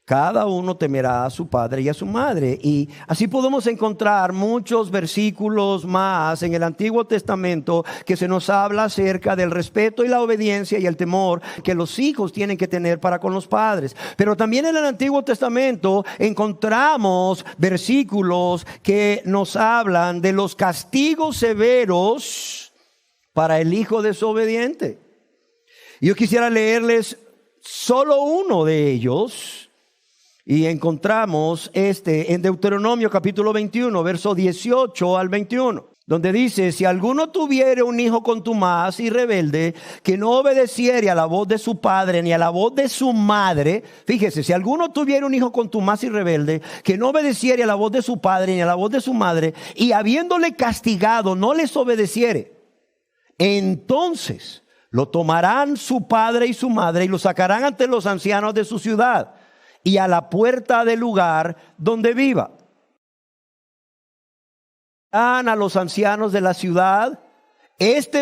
Cada uno temerá a su padre y a su madre. Y así podemos encontrar muchos versículos más en el Antiguo Testamento que se nos habla acerca del respeto y la obediencia y el temor que los hijos tienen que tener para con los padres. Pero también en el Antiguo Testamento encontramos versículos que nos hablan de los castigos severos para el hijo desobediente. Yo quisiera leerles solo uno de ellos. Y encontramos en Deuteronomio capítulo 21, verso 18 al 21, donde dice: si alguno tuviere un hijo contumaz y rebelde, que no obedeciere a la voz de su padre ni a la voz de su madre. Fíjese, si alguno tuviere un hijo contumaz y rebelde, que no obedeciere a la voz de su padre ni a la voz de su madre, y habiéndole castigado no les obedeciere, entonces lo tomarán su padre y su madre y lo sacarán ante los ancianos de su ciudad y a la puerta del lugar donde viva. A los ancianos de la ciudad: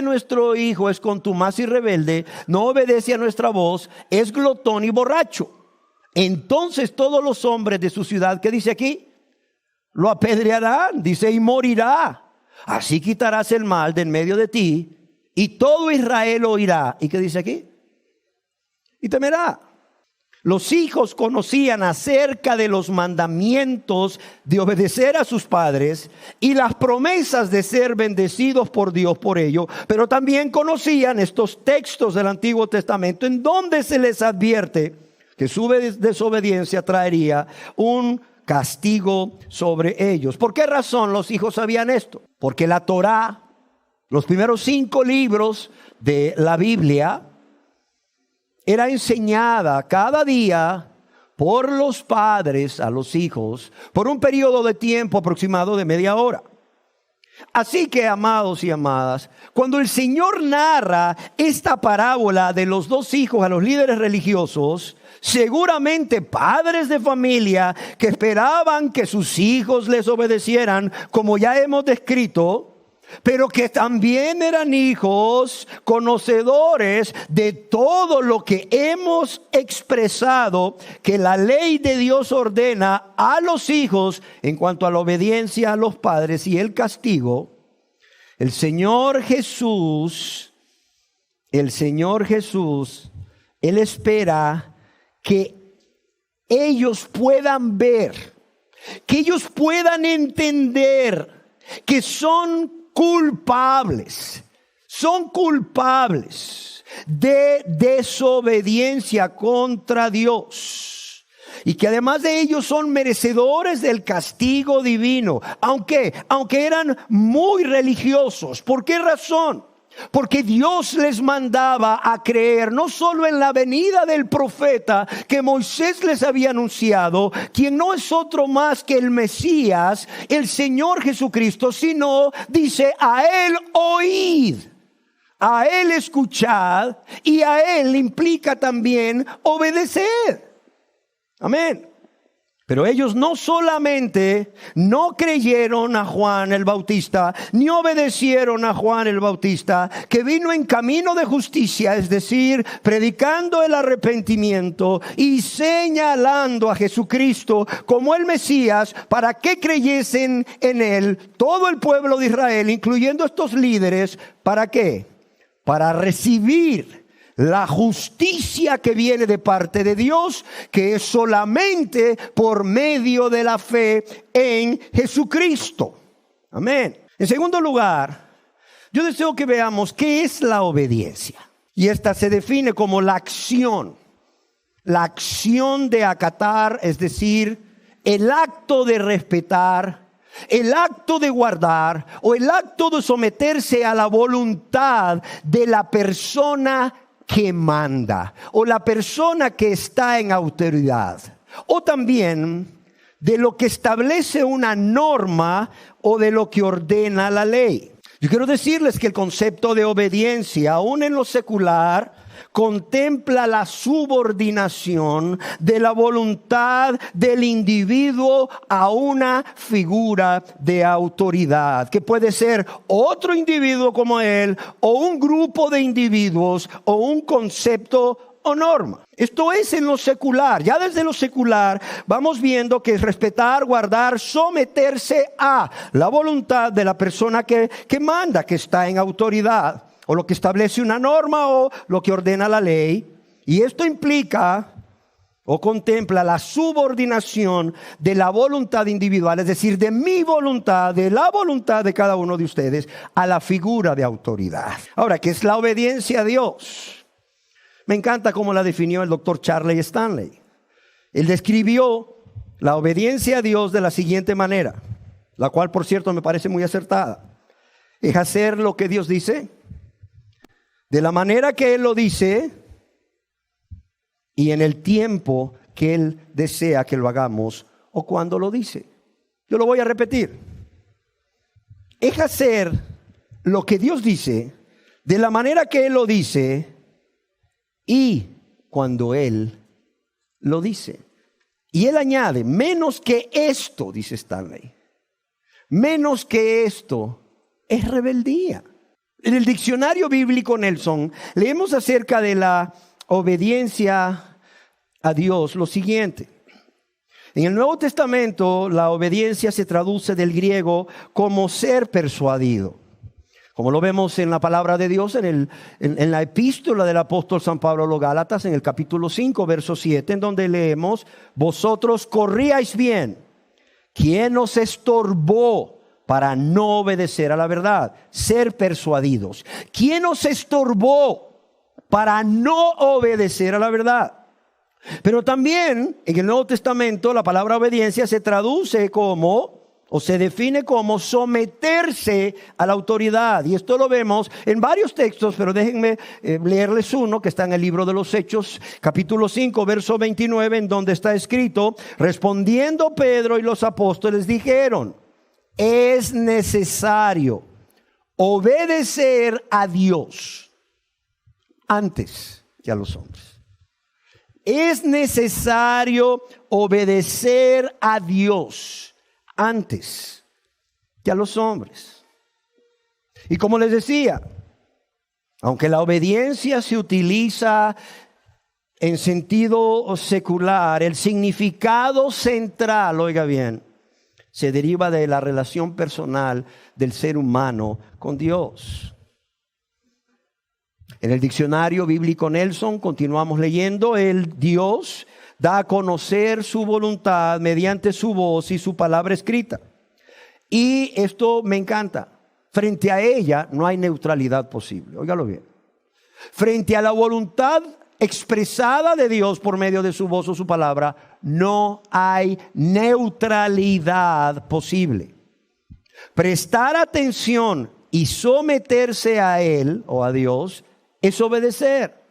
nuestro hijo es contumaz y rebelde, no obedece a nuestra voz, es glotón y borracho. Entonces todos los hombres de su ciudad, ¿qué dice aquí? Lo apedrearán, dice, y morirá. Así quitarás el mal de en medio de ti, y todo Israel oirá. ¿Y qué dice aquí? Y temerá. Los hijos conocían acerca de los mandamientos de obedecer a sus padres y las promesas de ser bendecidos por Dios por ello, pero también conocían estos textos del Antiguo Testamento en donde se les advierte que su desobediencia traería un castigo sobre ellos. ¿Por qué razón los hijos sabían esto? Porque la Torá, los primeros 5 libros de la Biblia, era enseñada cada día por los padres a los hijos por un periodo de tiempo aproximado de media hora. Así que, amados y amadas, cuando el Señor narra esta parábola de los 2 hijos a los líderes religiosos, seguramente padres de familia que esperaban que sus hijos les obedecieran, como ya hemos descrito, pero que también eran hijos conocedores de todo lo que hemos expresado que la ley de Dios ordena a los hijos en cuanto a la obediencia a los padres y el castigo. El Señor Jesús, Él espera que ellos puedan ver, que ellos puedan entender que son culpables de desobediencia contra Dios y que además de ellos son merecedores del castigo divino, aunque eran muy religiosos. ¿Por qué razón? Porque Dios les mandaba a creer no solo en la venida del profeta que Moisés les había anunciado, quien no es otro más que el Mesías, el Señor Jesucristo, sino, dice, a Él oíd, a Él escuchad, y a Él implica también obedecer. Amén. Pero ellos no solamente no creyeron a Juan el Bautista, ni obedecieron a Juan el Bautista, que vino en camino de justicia, es decir, predicando el arrepentimiento y señalando a Jesucristo como el Mesías, para que creyesen en Él todo el pueblo de Israel, incluyendo estos líderes. ¿Para qué? Para recibir la justicia que viene de parte de Dios, que es solamente por medio de la fe en Jesucristo. Amén. En segundo lugar, yo deseo que veamos qué es la obediencia. Y esta se define como la acción de acatar, es decir, el acto de respetar, el acto de guardar o el acto de someterse a la voluntad de la persona que manda o la persona que está en autoridad, o también de lo que establece una norma o de lo que ordena la ley. Yo quiero decirles que el concepto de obediencia, aún en lo secular, contempla la subordinación de la voluntad del individuo a una figura de autoridad, que puede ser otro individuo como él, o un grupo de individuos, o un concepto o norma. Esto es en lo secular. Ya desde lo secular vamos viendo que es respetar, guardar, someterse a la voluntad de la persona que manda, que está en autoridad, o lo que establece una norma o lo que ordena la ley. Y esto implica o contempla la subordinación de la voluntad individual, es decir, de mi voluntad, de la voluntad de cada uno de ustedes, a la figura de autoridad. Ahora, ¿qué es la obediencia a Dios? Me encanta cómo la definió el doctor Charles Stanley. Él describió la obediencia a Dios de la siguiente manera, la cual, por cierto, me parece muy acertada. Es hacer lo que Dios dice, de la manera que Él lo dice, y en el tiempo que Él desea que lo hagamos o cuando lo dice. Yo lo voy a repetir. Es hacer lo que Dios dice de la manera que Él lo dice y cuando Él lo dice. Y Él añade, menos que esto, dice Stanley, menos que esto es rebeldía. En el diccionario bíblico Nelson leemos acerca de la obediencia a Dios lo siguiente. En el Nuevo Testamento la obediencia se traduce del griego como ser persuadido, como lo vemos en la palabra de Dios en la epístola del apóstol San Pablo a los Gálatas, en el capítulo 5 verso 7, en donde leemos: vosotros corríais bien, ¿quién os estorbó para no obedecer a la verdad? Ser persuadidos. ¿Quién os estorbó para no obedecer a la verdad? Pero también en el Nuevo Testamento la palabra obediencia se traduce como, o se define como, someterse a la autoridad. Y esto lo vemos en varios textos, pero déjenme leerles uno que está en el libro de los Hechos, capítulo 5, verso 29, en donde está escrito: respondiendo Pedro y los apóstoles dijeron, es necesario obedecer a Dios antes que a los hombres. Es necesario obedecer a Dios antes que a los hombres. Y como les decía, aunque la obediencia se utiliza en sentido secular, el significado central, oiga bien, se deriva de la relación personal del ser humano con Dios. En el diccionario bíblico Nelson continuamos leyendo: el Dios da a conocer su voluntad mediante su voz y su palabra escrita. Y esto me encanta. Frente a ella no hay neutralidad posible. Óigalo bien. Frente a la voluntad expresada de Dios por medio de su voz o su palabra, no hay neutralidad posible. Prestar atención y someterse a Él o a Dios es obedecer.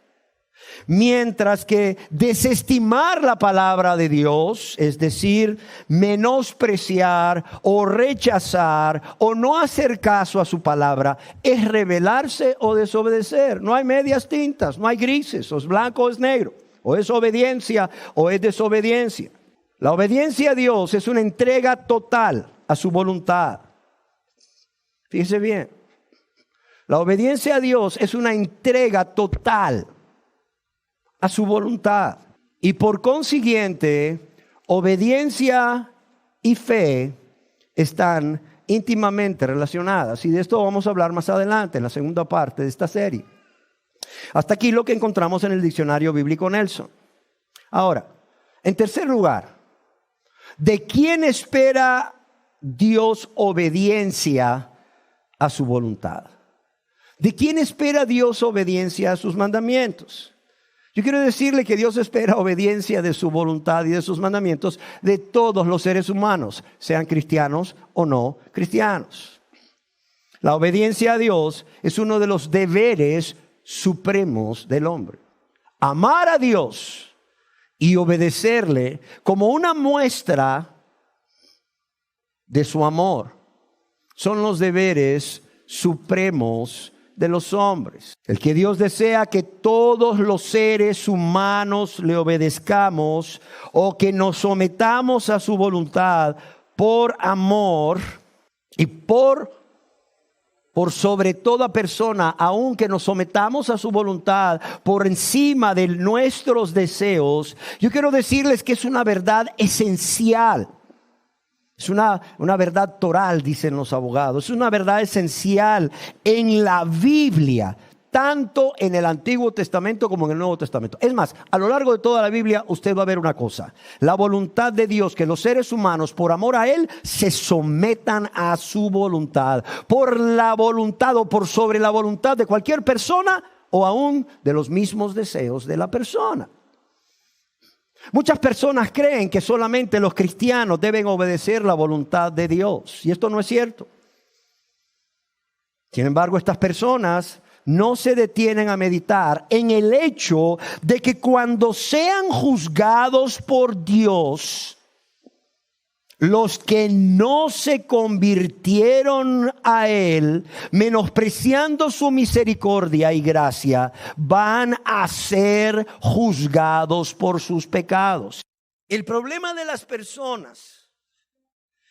Mientras que desestimar la palabra de Dios, es decir, menospreciar o rechazar o no hacer caso a su palabra, es rebelarse o desobedecer. No hay medias tintas, no hay grises, o es blanco o es negro, o es obediencia o es desobediencia. La obediencia a Dios es una entrega total a su voluntad. Fíjese bien, la obediencia a Dios es una entrega total a su voluntad. Y por consiguiente, obediencia y fe están íntimamente relacionadas. Y de esto vamos a hablar más adelante, en la segunda parte de esta serie. Hasta aquí lo que encontramos en el diccionario bíblico Nelson. Ahora, en tercer lugar, ¿de quién espera Dios obediencia a su voluntad? ¿De quién espera Dios obediencia a sus mandamientos? Yo quiero decirle que Dios espera obediencia de su voluntad y de sus mandamientos de todos los seres humanos, sean cristianos o no cristianos. La obediencia a Dios es uno de los deberes supremos del hombre. Amar a Dios y obedecerle como una muestra de su amor son los deberes supremos de los hombres. El que Dios desea que todos los seres humanos le obedezcamos o que nos sometamos a su voluntad por amor y por por sobre toda persona, aunque nos sometamos a su voluntad por encima de nuestros deseos. Yo quiero decirles que es una verdad esencial. Es una verdad toral, dicen los abogados. Es una verdad esencial en la Biblia, tanto en el Antiguo Testamento como en el Nuevo Testamento. Es más, a lo largo de toda la Biblia usted va a ver una cosa: la voluntad de Dios, que los seres humanos por amor a Él se sometan a su voluntad, por la voluntad o por sobre la voluntad de cualquier persona o aún de los mismos deseos de la persona. Muchas personas creen que solamente los cristianos deben obedecer la voluntad de Dios, y esto no es cierto. Sin embargo, estas personas no se detienen a meditar en el hecho de que cuando sean juzgados por Dios, los que no se convirtieron a Él, menospreciando su misericordia y gracia, van a ser juzgados por sus pecados. El problema de las personas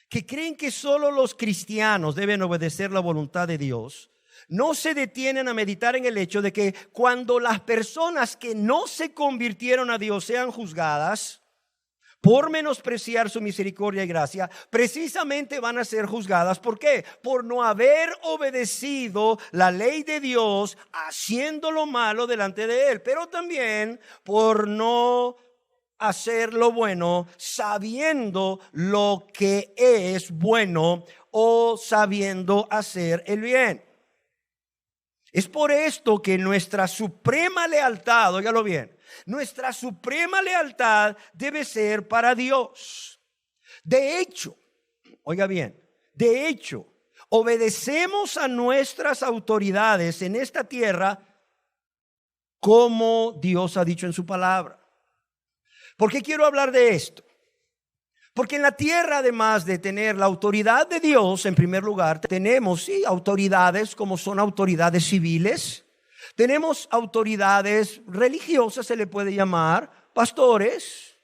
que creen que solo los cristianos deben obedecer la voluntad de Dios, no se detienen a meditar en el hecho de que cuando las personas que no se convirtieron a Dios sean juzgadas por menospreciar su misericordia y gracia, precisamente van a ser juzgadas. ¿Por qué? Por no haber obedecido la ley de Dios, haciendo lo malo delante de Él, pero también por no hacer lo bueno, sabiendo lo que es bueno o sabiendo hacer el bien. Es por esto que nuestra suprema lealtad, óigalo bien, nuestra suprema lealtad debe ser para Dios. De hecho, oiga bien, de hecho, obedecemos a nuestras autoridades en esta tierra como Dios ha dicho en su palabra. ¿Por qué quiero hablar de esto? Porque en la tierra, además de tener la autoridad de Dios, en primer lugar, tenemos autoridades como son autoridades civiles. Tenemos autoridades religiosas, se le puede llamar, pastores,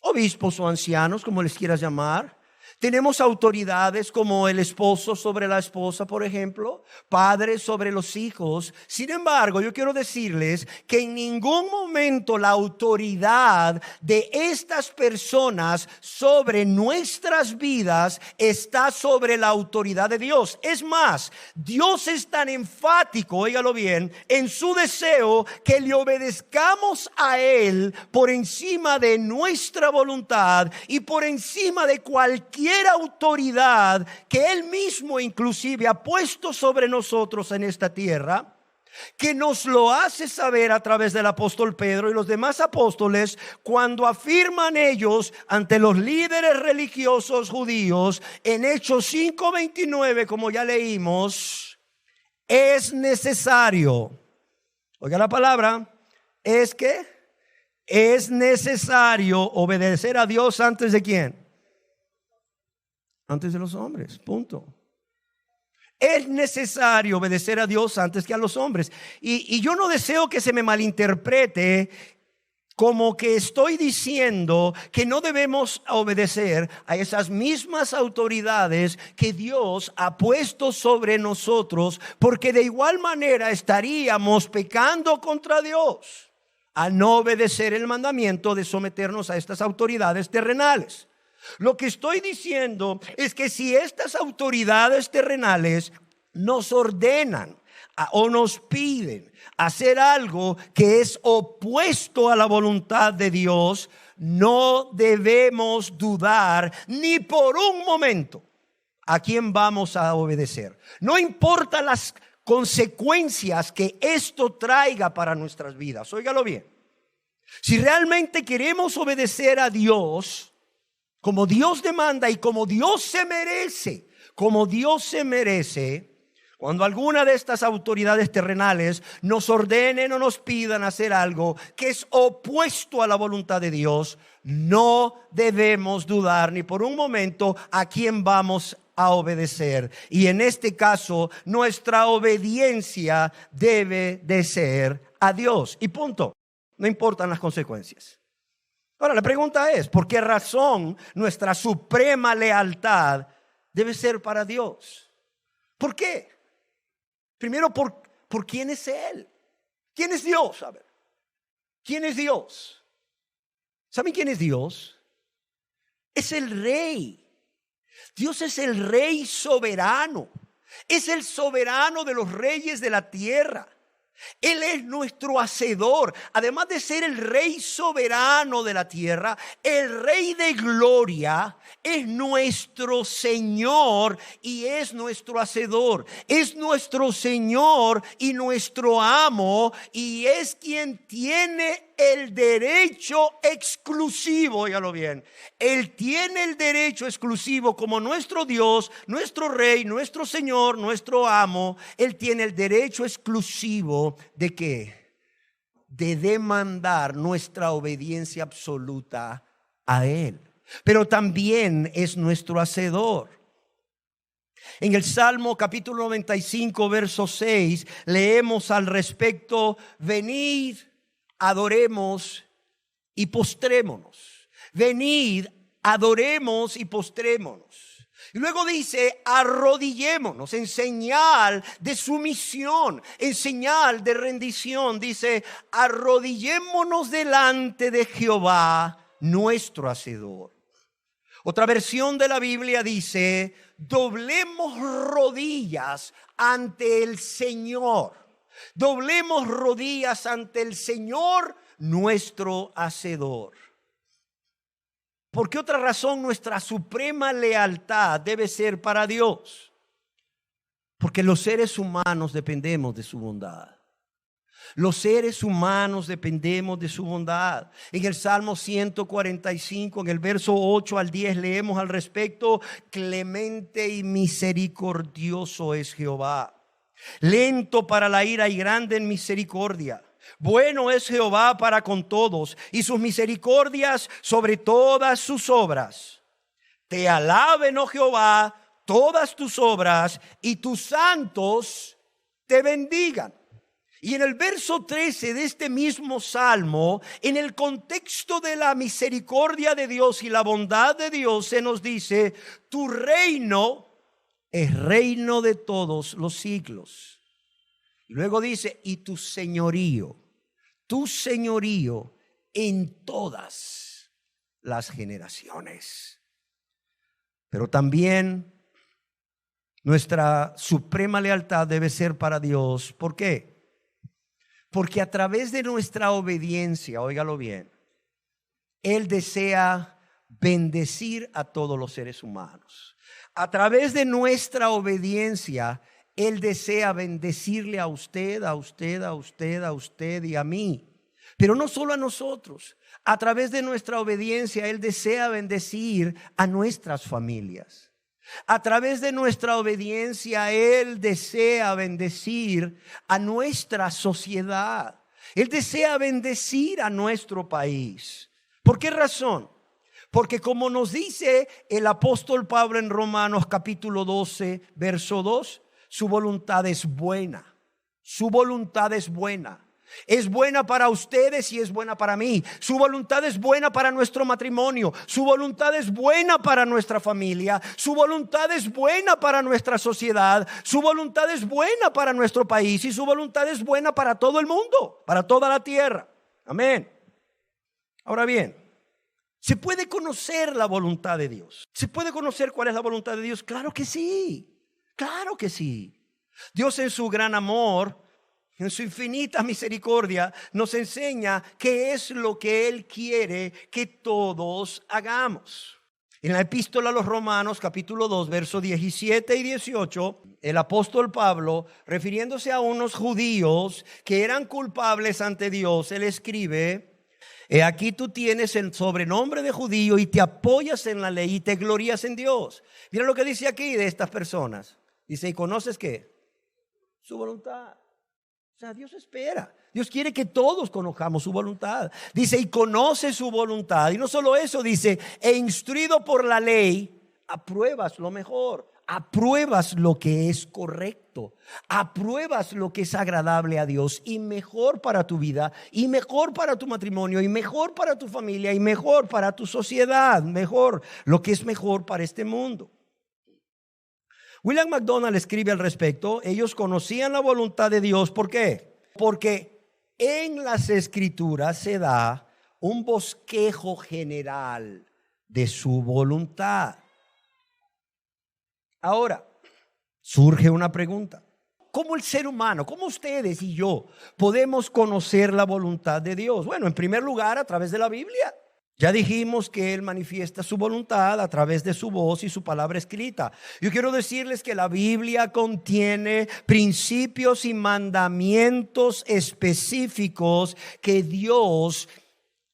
obispos o ancianos, como les quieras llamar. Tenemos autoridades como el esposo sobre la esposa, por ejemplo, padres sobre los hijos. Sin embargo, yo quiero decirles que en ningún momento la autoridad de estas personas sobre nuestras vidas está sobre la autoridad de Dios. Es más, Dios es tan enfático, óigalo bien, en su deseo que le obedezcamos a Él por encima de nuestra voluntad y por encima de cualquier autoridad que Él mismo inclusive ha puesto sobre nosotros en esta tierra, que nos lo hace saber a través del apóstol Pedro y los demás apóstoles cuando afirman ellos ante los líderes religiosos judíos en Hechos 5:29, como ya leímos: es necesario, oiga la palabra, es que es necesario obedecer a Dios antes de ¿quién? Antes de los hombres, punto. Es necesario obedecer a Dios antes que a los hombres. Y yo no deseo que se me malinterprete como que estoy diciendo que no debemos obedecer a esas mismas autoridades que Dios ha puesto sobre nosotros, porque de igual manera estaríamos pecando contra Dios al no obedecer el mandamiento de someternos a estas autoridades terrenales. Lo que estoy diciendo es que si estas autoridades terrenales nos ordenan o nos piden hacer algo que es opuesto a la voluntad de Dios, no debemos dudar ni por un momento a quién vamos a obedecer. No importa las consecuencias que esto traiga para nuestras vidas. Óigalo bien. Si realmente queremos obedecer a Dios como Dios demanda y como Dios se merece, cuando alguna de estas autoridades terrenales nos ordenen o nos pidan hacer algo que es opuesto a la voluntad de Dios, no debemos dudar ni por un momento a quién vamos a obedecer. Y en este caso, nuestra obediencia debe de ser a Dios. Y punto. No importan las consecuencias. Ahora, la pregunta es, ¿por qué razón nuestra suprema lealtad debe ser para Dios? ¿Por qué? Primero, por quién es Él. ¿Quién es Dios? A ver, ¿quién es Dios? ¿Saben quién es Dios? Es el Rey. Dios es el Rey soberano. Es el soberano de los reyes de la tierra. Él es nuestro hacedor. Además de ser el Rey soberano de la tierra, el Rey de gloria es nuestro Señor y es nuestro hacedor. Es nuestro Señor y nuestro amo, y es quien tiene el derecho exclusivo, óigalo bien. Él tiene el derecho exclusivo como nuestro Dios, nuestro Rey, nuestro Señor, nuestro amo. Él tiene el derecho exclusivo ¿de qué? De demandar nuestra obediencia absoluta a Él. Pero también es nuestro hacedor. En el Salmo capítulo 95, verso 6, leemos al respecto: venid, adoremos y postrémonos. Venid, adoremos y postrémonos. Y luego dice: arrodillémonos en señal de sumisión, en señal de rendición. Dice: arrodillémonos delante de Jehová, nuestro hacedor. Otra versión de la Biblia dice: doblemos rodillas ante el Señor. Doblemos rodillas ante el Señor, nuestro hacedor. ¿Por qué otra razón nuestra suprema lealtad debe ser para Dios? Porque los seres humanos dependemos de su bondad. Los seres humanos dependemos de su bondad. En el Salmo 145, en el verso 8 al 10, leemos al respecto: clemente y misericordioso es Jehová, lento para la ira y grande en misericordia. Bueno es Jehová para con todos, y sus misericordias sobre todas sus obras. Te alaben, oh Jehová, todas tus obras, y tus santos te bendigan. Y en el verso 13 de este mismo salmo, en el contexto de la misericordia de Dios y la bondad de Dios, se nos dice: tu reino es reino de todos los siglos. Y luego dice: y tu señorío en todas las generaciones. Pero también nuestra suprema lealtad debe ser para Dios. ¿Por qué? Porque a través de nuestra obediencia, óigalo bien, Él desea bendecir a todos los seres humanos. A través de nuestra obediencia, Él desea bendecirle a usted, a usted, a usted, a usted y a mí. Pero no solo a nosotros. A través de nuestra obediencia, Él desea bendecir a nuestras familias. A través de nuestra obediencia, Él desea bendecir a nuestra sociedad. Él desea bendecir a nuestro país. ¿Por qué razón? Porque como nos dice el apóstol Pablo en Romanos capítulo 12, verso 2, su voluntad es buena. Su voluntad es buena. Es buena para ustedes y es buena para mí. Su voluntad es buena para nuestro matrimonio. Su voluntad es buena para nuestra familia. Su voluntad es buena para nuestra sociedad. Su voluntad es buena para nuestro país. Y su voluntad es buena para todo el mundo, para toda la tierra. Amén. Ahora bien, ¿se puede conocer la voluntad de Dios? ¿Se puede conocer cuál es la voluntad de Dios? Claro que sí. Claro que sí. Dios, en su gran amor, en su infinita misericordia, nos enseña qué es lo que Él quiere que todos hagamos. En la epístola a los Romanos, capítulo 2, versos 17 y 18, el apóstol Pablo, refiriéndose a unos judíos que eran culpables ante Dios, él escribe: he aquí tú tienes el sobrenombre de judío y te apoyas en la ley y te glorías en Dios. Mira lo que dice aquí de estas personas. Dice: ¿y conoces qué? Su voluntad. O sea, Dios espera. Dios quiere que todos conozcamos su voluntad. Dice: y conoce su voluntad. Y no solo eso, dice: e instruido por la ley, apruebas lo mejor. Apruebas lo que es correcto. Apruebas lo que es agradable a Dios y mejor para tu vida, y mejor para tu matrimonio, y mejor para tu familia, y mejor para tu sociedad. Mejor, lo que es mejor para este mundo. William MacDonald escribe al respecto: ellos conocían la voluntad de Dios. ¿Por qué? Porque en las Escrituras se da un bosquejo general de su voluntad. Ahora, surge una pregunta. ¿Cómo el ser humano, cómo ustedes y yo podemos conocer la voluntad de Dios? Bueno, en primer lugar, a través de la Biblia. Ya dijimos que Él manifiesta su voluntad a través de su voz y su palabra escrita. Yo quiero decirles que la Biblia contiene principios y mandamientos específicos que Dios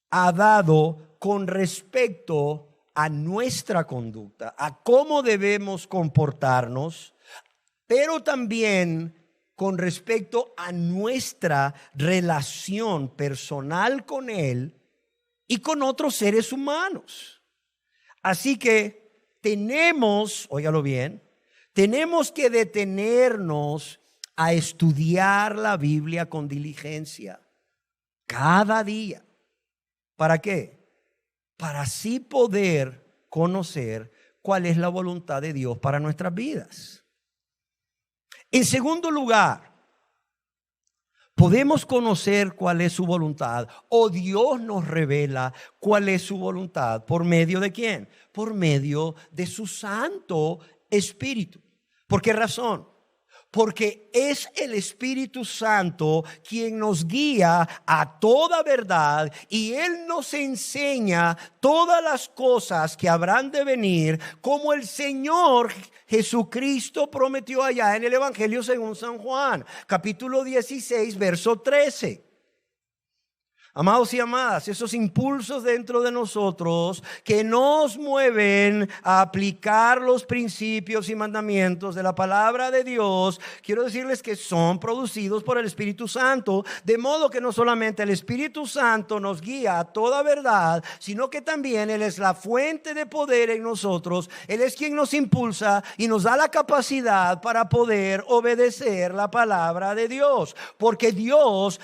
ha dado con respecto a nuestra conducta, a cómo debemos comportarnos, pero también con respecto a nuestra relación personal con Él y con otros seres humanos. Así que tenemos, óigalo bien, tenemos que detenernos a estudiar la Biblia con diligencia cada día. ¿Para qué? Para así poder conocer cuál es la voluntad de Dios para nuestras vidas. En segundo lugar, podemos conocer cuál es su voluntad, o Dios nos revela cuál es su voluntad. ¿Por medio de quién? Por medio de su Santo Espíritu. ¿Por qué razón? Porque es el Espíritu Santo quien nos guía a toda verdad, y Él nos enseña todas las cosas que habrán de venir, como el Señor Jesucristo prometió allá en el Evangelio según San Juan, capítulo 16, verso 13. Amados y amadas, esos impulsos dentro de nosotros que nos mueven a aplicar los principios y mandamientos de la palabra de Dios, quiero decirles que son producidos por el Espíritu Santo, de modo que no solamente el Espíritu Santo nos guía a toda verdad, sino que también Él es la fuente de poder en nosotros. Él es quien nos impulsa y nos da la capacidad para poder obedecer la palabra de Dios, porque Dios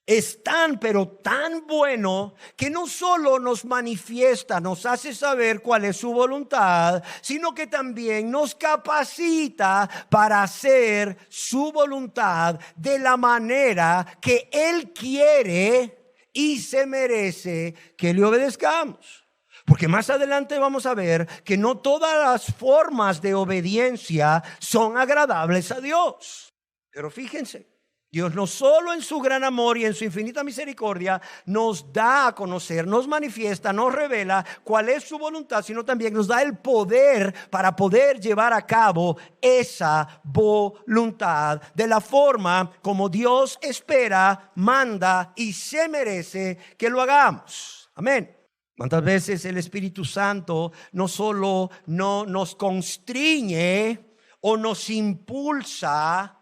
es tan, pero tan bueno que no solo nos manifiesta, nos hace saber cuál es su voluntad, sino que también nos capacita para hacer su voluntad de la manera que Él quiere y se merece que le obedezcamos. Porque más adelante vamos a ver que no todas las formas de obediencia son agradables a Dios. Pero fíjense, Dios no solo en su gran amor y en su infinita misericordia nos da a conocer, nos manifiesta, nos revela cuál es su voluntad, sino también nos da el poder para poder llevar a cabo esa voluntad de la forma como Dios espera, manda y se merece que lo hagamos. Amén. ¿Cuántas veces el Espíritu Santo no solo no nos constriñe o nos impulsa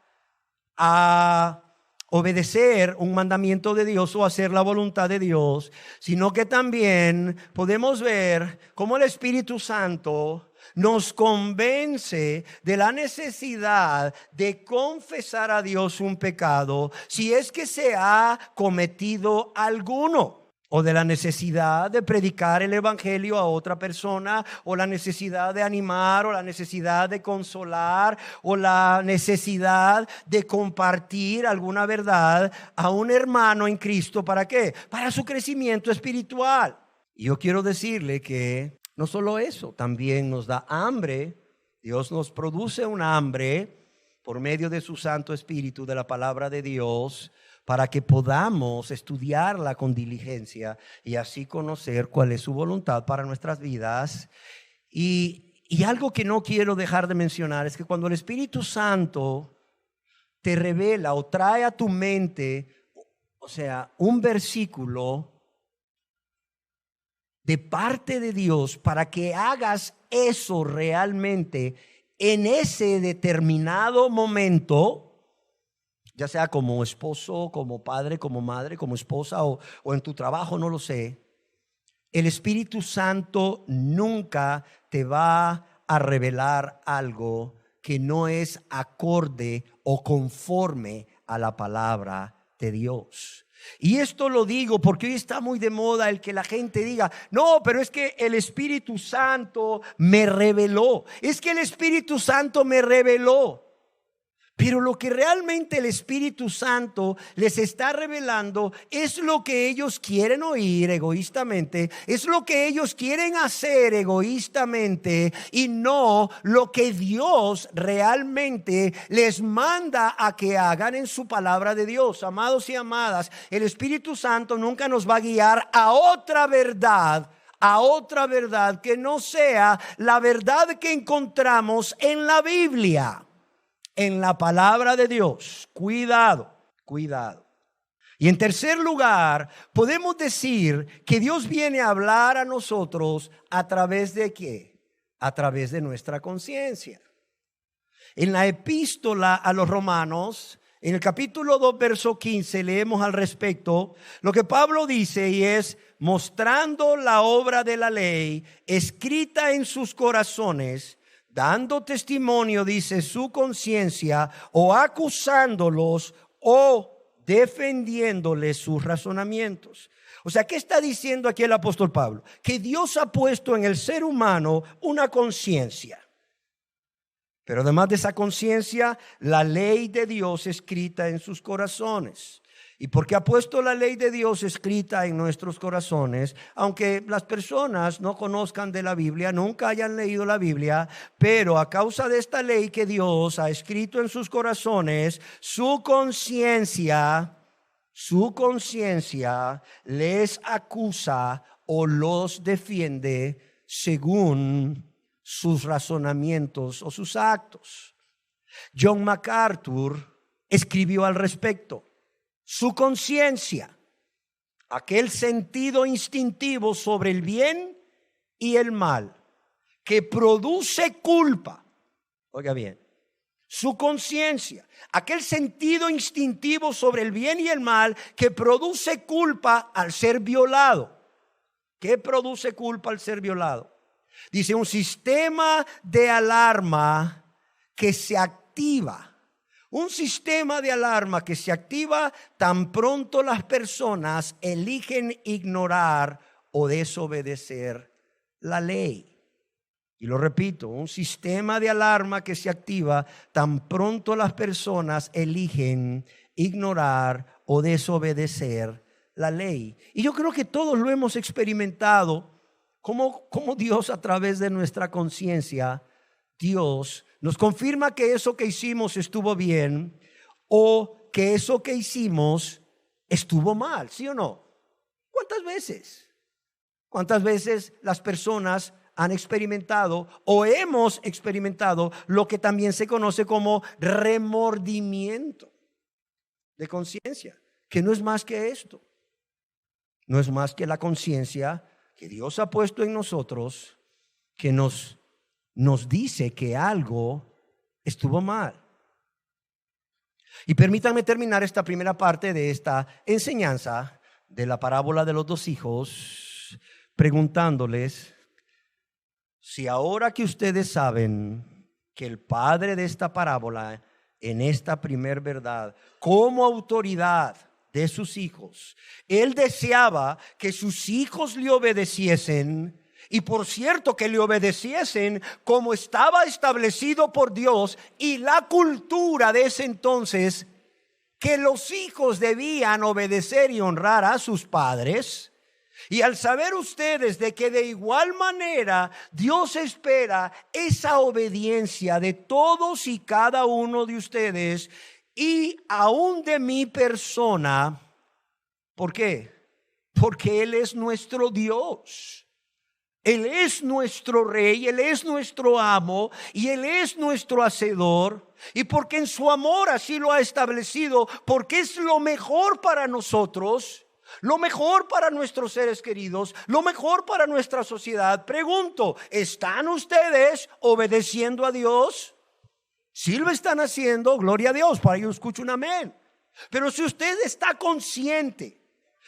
a obedecer un mandamiento de Dios o hacer la voluntad de Dios, sino que también podemos ver cómo el Espíritu Santo nos convence de la necesidad de confesar a Dios un pecado si es que se ha cometido alguno, o de la necesidad de predicar el evangelio a otra persona, o la necesidad de animar, o la necesidad de consolar, o la necesidad de compartir alguna verdad a un hermano en Cristo. ¿Para qué? Para su crecimiento espiritual. Y yo quiero decirle que no solo eso, también nos da hambre. Dios nos produce un hambre por medio de su Santo Espíritu, de la palabra de Dios, para que podamos estudiarla con diligencia y así conocer cuál es su voluntad para nuestras vidas. Y algo que no quiero dejar de mencionar es que cuando el Espíritu Santo te revela o trae a tu mente, o sea, un versículo de parte de Dios para que hagas eso realmente en ese determinado momento, ya sea como esposo, como padre, como madre, como esposa o en tu trabajo, no lo sé, el Espíritu Santo nunca te va a revelar algo que no es acorde o conforme a la palabra de Dios. Y esto lo digo porque hoy está muy de moda el que la gente diga: no, pero es que el Espíritu Santo me reveló. Es que el Espíritu Santo me reveló. Pero lo que realmente el Espíritu Santo les está revelando es lo que ellos quieren oír egoístamente, es lo que ellos quieren hacer egoístamente, y no lo que Dios realmente les manda a que hagan en su palabra de Dios. Amados y amadas, el Espíritu Santo nunca nos va a guiar a otra verdad que no sea la verdad que encontramos en la Biblia, en la palabra de Dios. Cuidado. Y en tercer lugar, podemos decir que Dios viene a hablar a nosotros a través de ¿qué? A través de nuestra conciencia. En la epístola a los Romanos, en el capítulo 2, verso 15, leemos al respecto lo que Pablo dice, y es: mostrando la obra de la ley escrita en sus corazones, dando testimonio, dice, su conciencia, o acusándolos o defendiéndoles sus razonamientos. O sea, ¿qué está diciendo aquí el apóstol Pablo? Que Dios ha puesto en el ser humano una conciencia. Pero además de esa conciencia, la ley de Dios escrita en sus corazones. Y porque ha puesto la ley de Dios escrita en nuestros corazones, aunque las personas no conozcan de la Biblia, nunca hayan leído la Biblia, pero a causa de esta ley que Dios ha escrito en sus corazones, su conciencia les acusa o los defiende según sus razonamientos o sus actos. John MacArthur escribió al respecto: su conciencia, aquel sentido instintivo sobre el bien y el mal que produce culpa. Oiga bien, su conciencia, aquel sentido instintivo sobre el bien y el mal que produce culpa al ser violado. ¿Qué produce culpa al ser violado? Dice: un sistema de alarma que se activa. Un sistema de alarma que se activa tan pronto las personas eligen ignorar o desobedecer la ley. Y lo repito: un sistema de alarma que se activa tan pronto las personas eligen ignorar o desobedecer la ley. Y yo creo que todos lo hemos experimentado, como Dios, a través de nuestra conciencia, Dios nos confirma que eso que hicimos estuvo bien o que eso que hicimos estuvo mal, ¿sí o no? ¿Cuántas veces las personas han experimentado o hemos experimentado lo que también se conoce como remordimiento de conciencia? Que no es más que esto. No es más que la conciencia que Dios ha puesto en nosotros, que nos dice que algo estuvo mal. Y permítanme terminar esta primera parte de esta enseñanza de la parábola de los dos hijos preguntándoles si ahora que ustedes saben que el padre de esta parábola, en esta primer verdad, como autoridad de sus hijos, él deseaba que sus hijos le obedeciesen. Y por cierto, que le obedeciesen como estaba establecido por Dios y la cultura de ese entonces, que los hijos debían obedecer y honrar a sus padres. Y al saber ustedes de que de igual manera Dios espera esa obediencia de todos y cada uno de ustedes, y aún de mi persona. ¿Por qué? Porque Él es nuestro Dios. Él es nuestro rey, Él es nuestro amo y Él es nuestro hacedor. Y porque en su amor así lo ha establecido, porque es lo mejor para nosotros, lo mejor para nuestros seres queridos, lo mejor para nuestra sociedad. Pregunto: ¿están ustedes obedeciendo a Dios? Si lo están haciendo, gloria a Dios, para ello escucho un amén. Pero si usted está consciente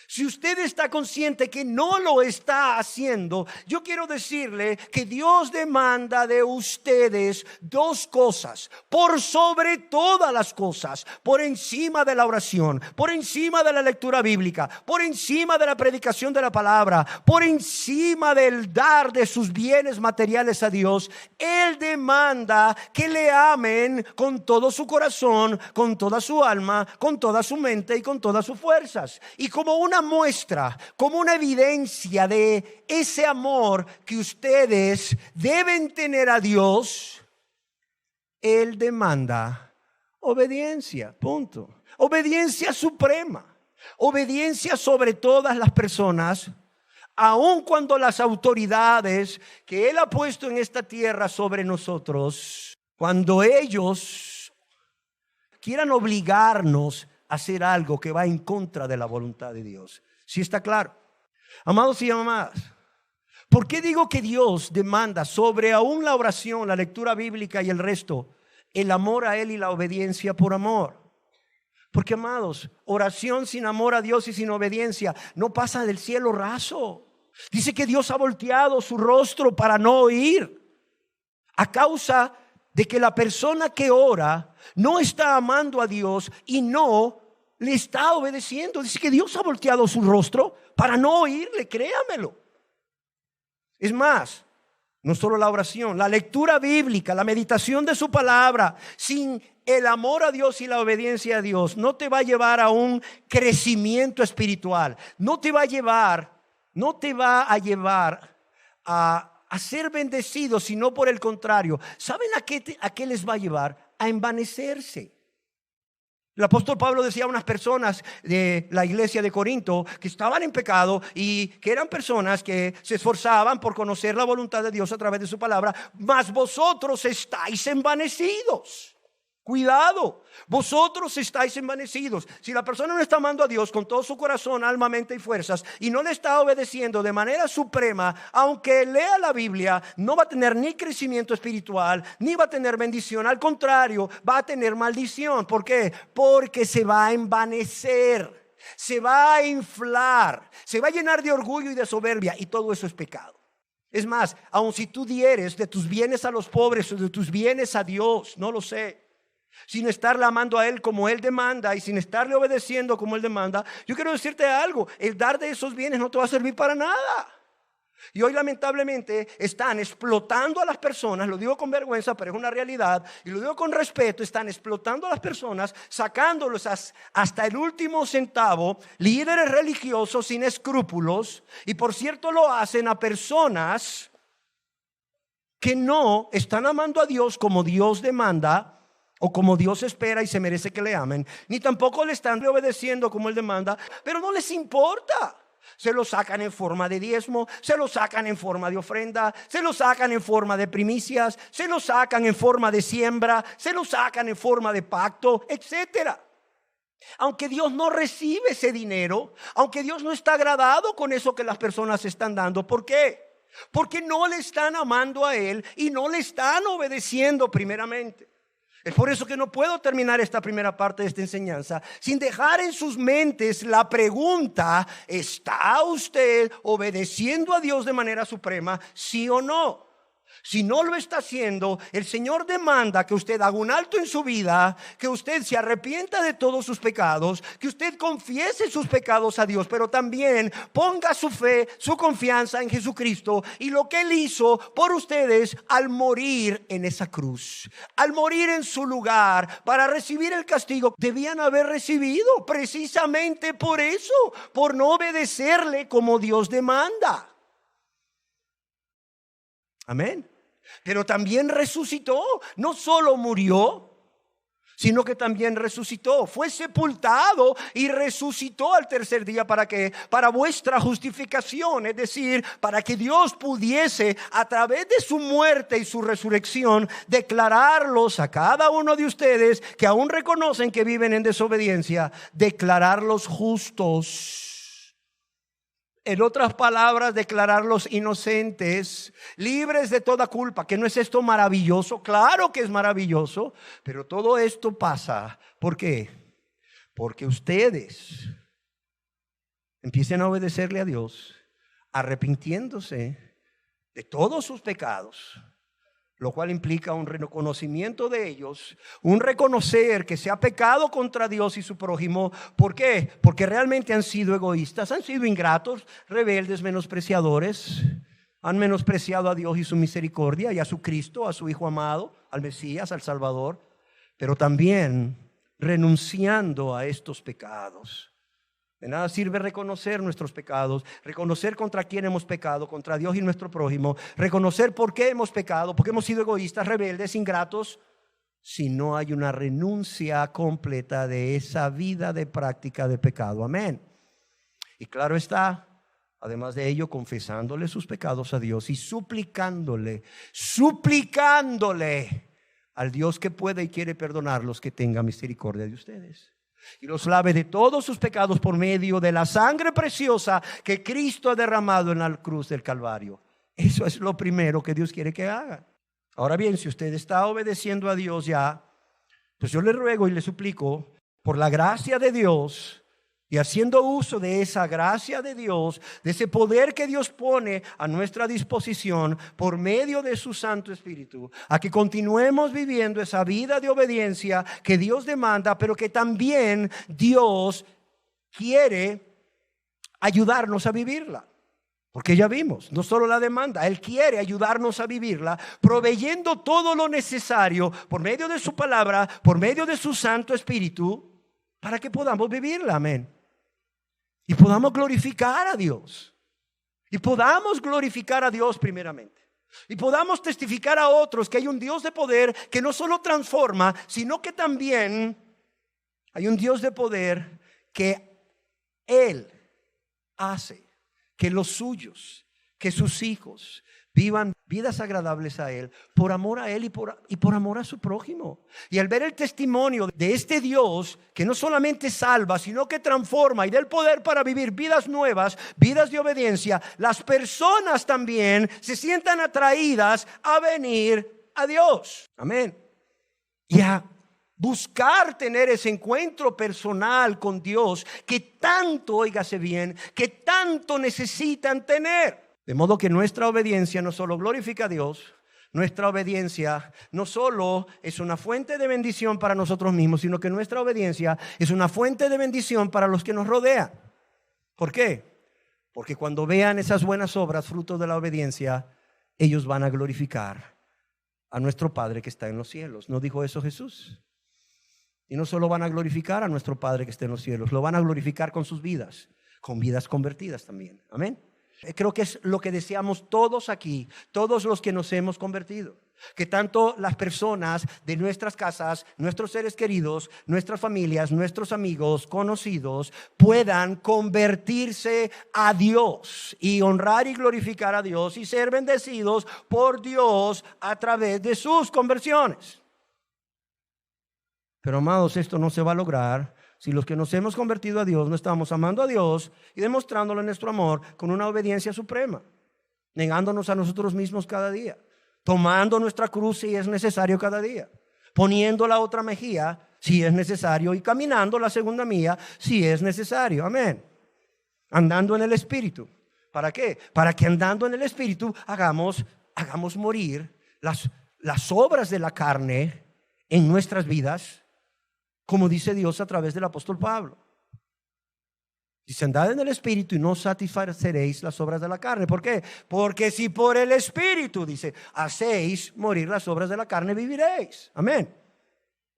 Si usted está consciente que no lo está haciendo, yo quiero decirle que Dios demanda de ustedes dos cosas, por sobre todas las cosas, por encima de la oración, por encima de la lectura bíblica, por encima de la predicación de la palabra, por encima del dar de sus bienes materiales a Dios. Él demanda que le amen con todo su corazón, con toda su alma, con toda su mente y con todas sus fuerzas. Y como una muestra, como una evidencia de ese amor que ustedes deben tener a Dios, Él demanda obediencia, punto. Obediencia suprema, obediencia sobre todas las personas, aun cuando las autoridades que Él ha puesto en esta tierra sobre nosotros, cuando ellos quieran obligarnos a hacer algo que va en contra de la voluntad de Dios. ¿Sí está claro? Amados y amadas, ¿por qué digo que Dios demanda sobre aún la oración, la lectura bíblica y el resto, el amor a Él y la obediencia por amor? Porque, amados, oración sin amor a Dios y sin obediencia no pasa del cielo raso. Dice que Dios ha volteado su rostro para no oír, a causa de que la persona que ora no está amando a Dios y no le está obedeciendo. Dice que Dios ha volteado su rostro para no oírle, créamelo. Es más, no solo la oración, la lectura bíblica, la meditación de su palabra, sin el amor a Dios y la obediencia a Dios, no te va a llevar a un crecimiento espiritual. No te va a llevar a ser bendecido, sino por el contrario. ¿Saben a qué les va a llevar? A envanecerse. El apóstol Pablo decía a unas personas de la iglesia de Corinto que estaban en pecado y que eran personas que se esforzaban por conocer la voluntad de Dios a través de su palabra, mas vosotros estáis envanecidos. Cuidado, vosotros estáis envanecidos. Si la persona no está amando a Dios con todo su corazón, alma, mente y fuerzas, y no le está obedeciendo de manera suprema, aunque lea la Biblia, no va a tener ni crecimiento espiritual, ni va a tener bendición. Al contrario, va a tener maldición. ¿Por qué? Porque se va a envanecer, se va a inflar, se va a llenar de orgullo y de soberbia, y todo eso es pecado. Es más, aun si tú dieres de tus bienes a los pobres o de tus bienes a Dios, no lo sé, sin estarle amando a Él como Él demanda y sin estarle obedeciendo como Él demanda, yo quiero decirte algo: el dar de esos bienes no te va a servir para nada. Y hoy lamentablemente están explotando a las personas, lo digo con vergüenza, pero es una realidad, y lo digo con respeto. Están explotando a las personas, sacándolos hasta el último centavo, líderes religiosos sin escrúpulos, y por cierto lo hacen a personas que no están amando a Dios como Dios demanda o como Dios espera y se merece que le amen, ni tampoco le están obedeciendo como Él demanda, pero no les importa. Se lo sacan en forma de diezmo, se lo sacan en forma de ofrenda, se lo sacan en forma de primicias, se lo sacan en forma de siembra, se lo sacan en forma de pacto, etcétera. Aunque Dios no recibe ese dinero, aunque Dios no está agradado con eso que las personas están dando. ¿Por qué? Porque no le están amando a Él y no le están obedeciendo primeramente. Es por eso que no puedo terminar esta primera parte de esta enseñanza sin dejar en sus mentes la pregunta: ¿está usted obedeciendo a Dios de manera suprema? ¿Sí o no? Si no lo está haciendo, el Señor demanda que usted haga un alto en su vida, que usted se arrepienta de todos sus pecados, que usted confiese sus pecados a Dios, pero también ponga su fe, su confianza en Jesucristo y lo que Él hizo por ustedes al morir en esa cruz, al morir en su lugar para recibir el castigo que debían haber recibido, precisamente por eso, por no obedecerle como Dios demanda. Amén. Pero también resucitó. No solo murió, sino que también resucitó. Fue sepultado y resucitó al tercer día. ¿Para qué? Para vuestra justificación. Es decir, para que Dios pudiese, a través de su muerte y su resurrección, declararlos a cada uno de ustedes que aún reconocen que viven en desobediencia, declararlos justos. En otras palabras, declararlos inocentes, libres de toda culpa. ¿Que no es esto maravilloso? Claro que es maravilloso, pero todo esto pasa. ¿Por qué? Porque ustedes empiecen a obedecerle a Dios, arrepintiéndose de todos sus pecados, lo cual implica un reconocimiento de ellos, un reconocer que se ha pecado contra Dios y su prójimo. ¿Por qué? Porque realmente han sido egoístas, han sido ingratos, rebeldes, menospreciadores, han menospreciado a Dios y su misericordia y a su Cristo, a su Hijo amado, al Mesías, al Salvador, pero también renunciando a estos pecados. De nada sirve reconocer nuestros pecados, reconocer contra quién hemos pecado, contra Dios y nuestro prójimo, reconocer por qué hemos pecado, porque hemos sido egoístas, rebeldes, ingratos, si no hay una renuncia completa de esa vida de práctica de pecado. Amén. Y claro está, además de ello, confesándole sus pecados a Dios y suplicándole al Dios que puede y quiere perdonarlos, que tenga misericordia de ustedes y los lave de todos sus pecados por medio de la sangre preciosa que Cristo ha derramado en la cruz del Calvario. Eso es lo primero que Dios quiere que haga. Ahora bien, si usted está obedeciendo a Dios ya, pues yo le ruego y le suplico, por la gracia de Dios, y haciendo uso de esa gracia de Dios, de ese poder que Dios pone a nuestra disposición por medio de su Santo Espíritu, a que continuemos viviendo esa vida de obediencia que Dios demanda, pero que también Dios quiere ayudarnos a vivirla. Porque ya vimos, no solo la demanda, Él quiere ayudarnos a vivirla, proveyendo todo lo necesario por medio de su palabra, por medio de su Santo Espíritu, para que podamos vivirla. Amén. Y podamos glorificar a Dios. Y podamos glorificar a Dios primeramente. Y podamos testificar a otros que hay un Dios de poder que no solo transforma, sino que también hay un Dios de poder que Él hace que los suyos, que sus hijos vivan vidas agradables a Él, por amor a Él y por amor a su prójimo. Y al ver el testimonio de este Dios que no solamente salva, sino que transforma y da el poder para vivir vidas nuevas, vidas de obediencia, las personas también se sientan atraídas a venir a Dios. Amén. Y a buscar tener ese encuentro personal con Dios que tanto, óigase bien, que tanto necesitan tener. De modo que nuestra obediencia no solo glorifica a Dios, nuestra obediencia no solo es una fuente de bendición para nosotros mismos, sino que nuestra obediencia es una fuente de bendición para los que nos rodean. ¿Por qué? Porque cuando vean esas buenas obras, fruto de la obediencia, ellos van a glorificar a nuestro Padre que está en los cielos. ¿No dijo eso Jesús? Y no solo van a glorificar a nuestro Padre que está en los cielos, lo van a glorificar con sus vidas, con vidas convertidas también. Amén. Creo que es lo que deseamos todos aquí, todos los que nos hemos convertido. Que tanto las personas de nuestras casas, nuestros seres queridos, nuestras familias, nuestros amigos, conocidos, puedan convertirse a Dios y honrar y glorificar a Dios y ser bendecidos por Dios a través de sus conversiones. Pero amados, esto no se va a lograr si los que nos hemos convertido a Dios no estamos amando a Dios y demostrándole nuestro amor con una obediencia suprema, negándonos a nosotros mismos cada día, tomando nuestra cruz si es necesario cada día, poniendo la otra mejilla si es necesario y caminando la segunda milla si es necesario. Amén. Andando en el Espíritu. ¿Para qué? Para que andando en el Espíritu hagamos morir las obras de la carne en nuestras vidas, como dice Dios a través del apóstol Pablo. Dice: andad en el Espíritu y no satisfaceréis las obras de la carne. ¿Por qué? Porque si por el Espíritu, dice, hacéis morir las obras de la carne, viviréis. Amén.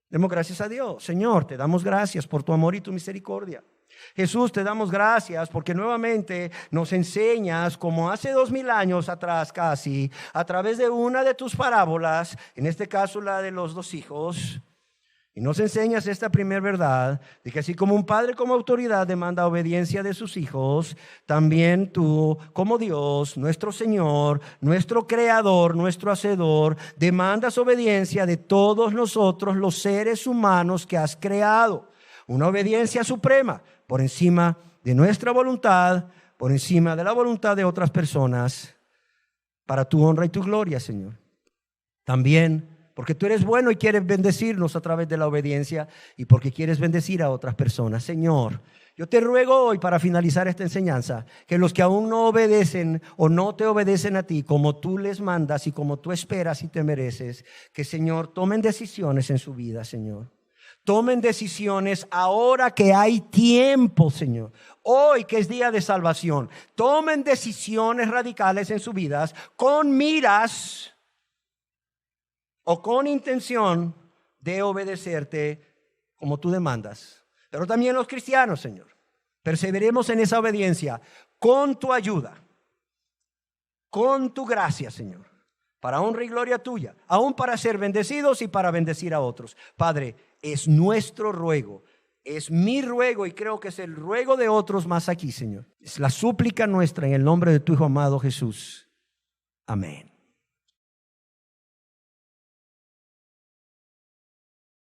Demos gracias a Dios. Señor, te damos gracias por tu amor y tu misericordia. Jesús, te damos gracias porque nuevamente nos enseñas, como hace 2000 años atrás casi, a través de una de tus parábolas, en este caso la de los 2 hijos, y nos enseñas esta primera verdad, de que así como un padre como autoridad demanda obediencia de sus hijos, también tú como Dios, nuestro Señor, nuestro Creador, nuestro Hacedor, demandas obediencia de todos nosotros los seres humanos que has creado. Una obediencia suprema por encima de nuestra voluntad, por encima de la voluntad de otras personas, para tu honra y tu gloria, Señor. También Porque tú eres bueno y quieres bendecirnos a través de la obediencia y porque quieres bendecir a otras personas. Señor, yo te ruego hoy, para finalizar esta enseñanza, que los que aún no obedecen o no te obedecen a ti como tú les mandas y como tú esperas y te mereces, que, Señor, tomen decisiones en su vida, Señor. Tomen decisiones ahora que hay tiempo, Señor. Hoy que es día de salvación. Tomen decisiones radicales en sus vidas con miras o con intención de obedecerte como tú demandas. Pero también los cristianos, Señor, perseveremos en esa obediencia con tu ayuda, con tu gracia, Señor, para honra y gloria tuya, aún para ser bendecidos y para bendecir a otros. Padre, es nuestro ruego, es mi ruego y creo que es el ruego de otros más aquí, Señor. Es la súplica nuestra en el nombre de tu Hijo amado Jesús. Amén.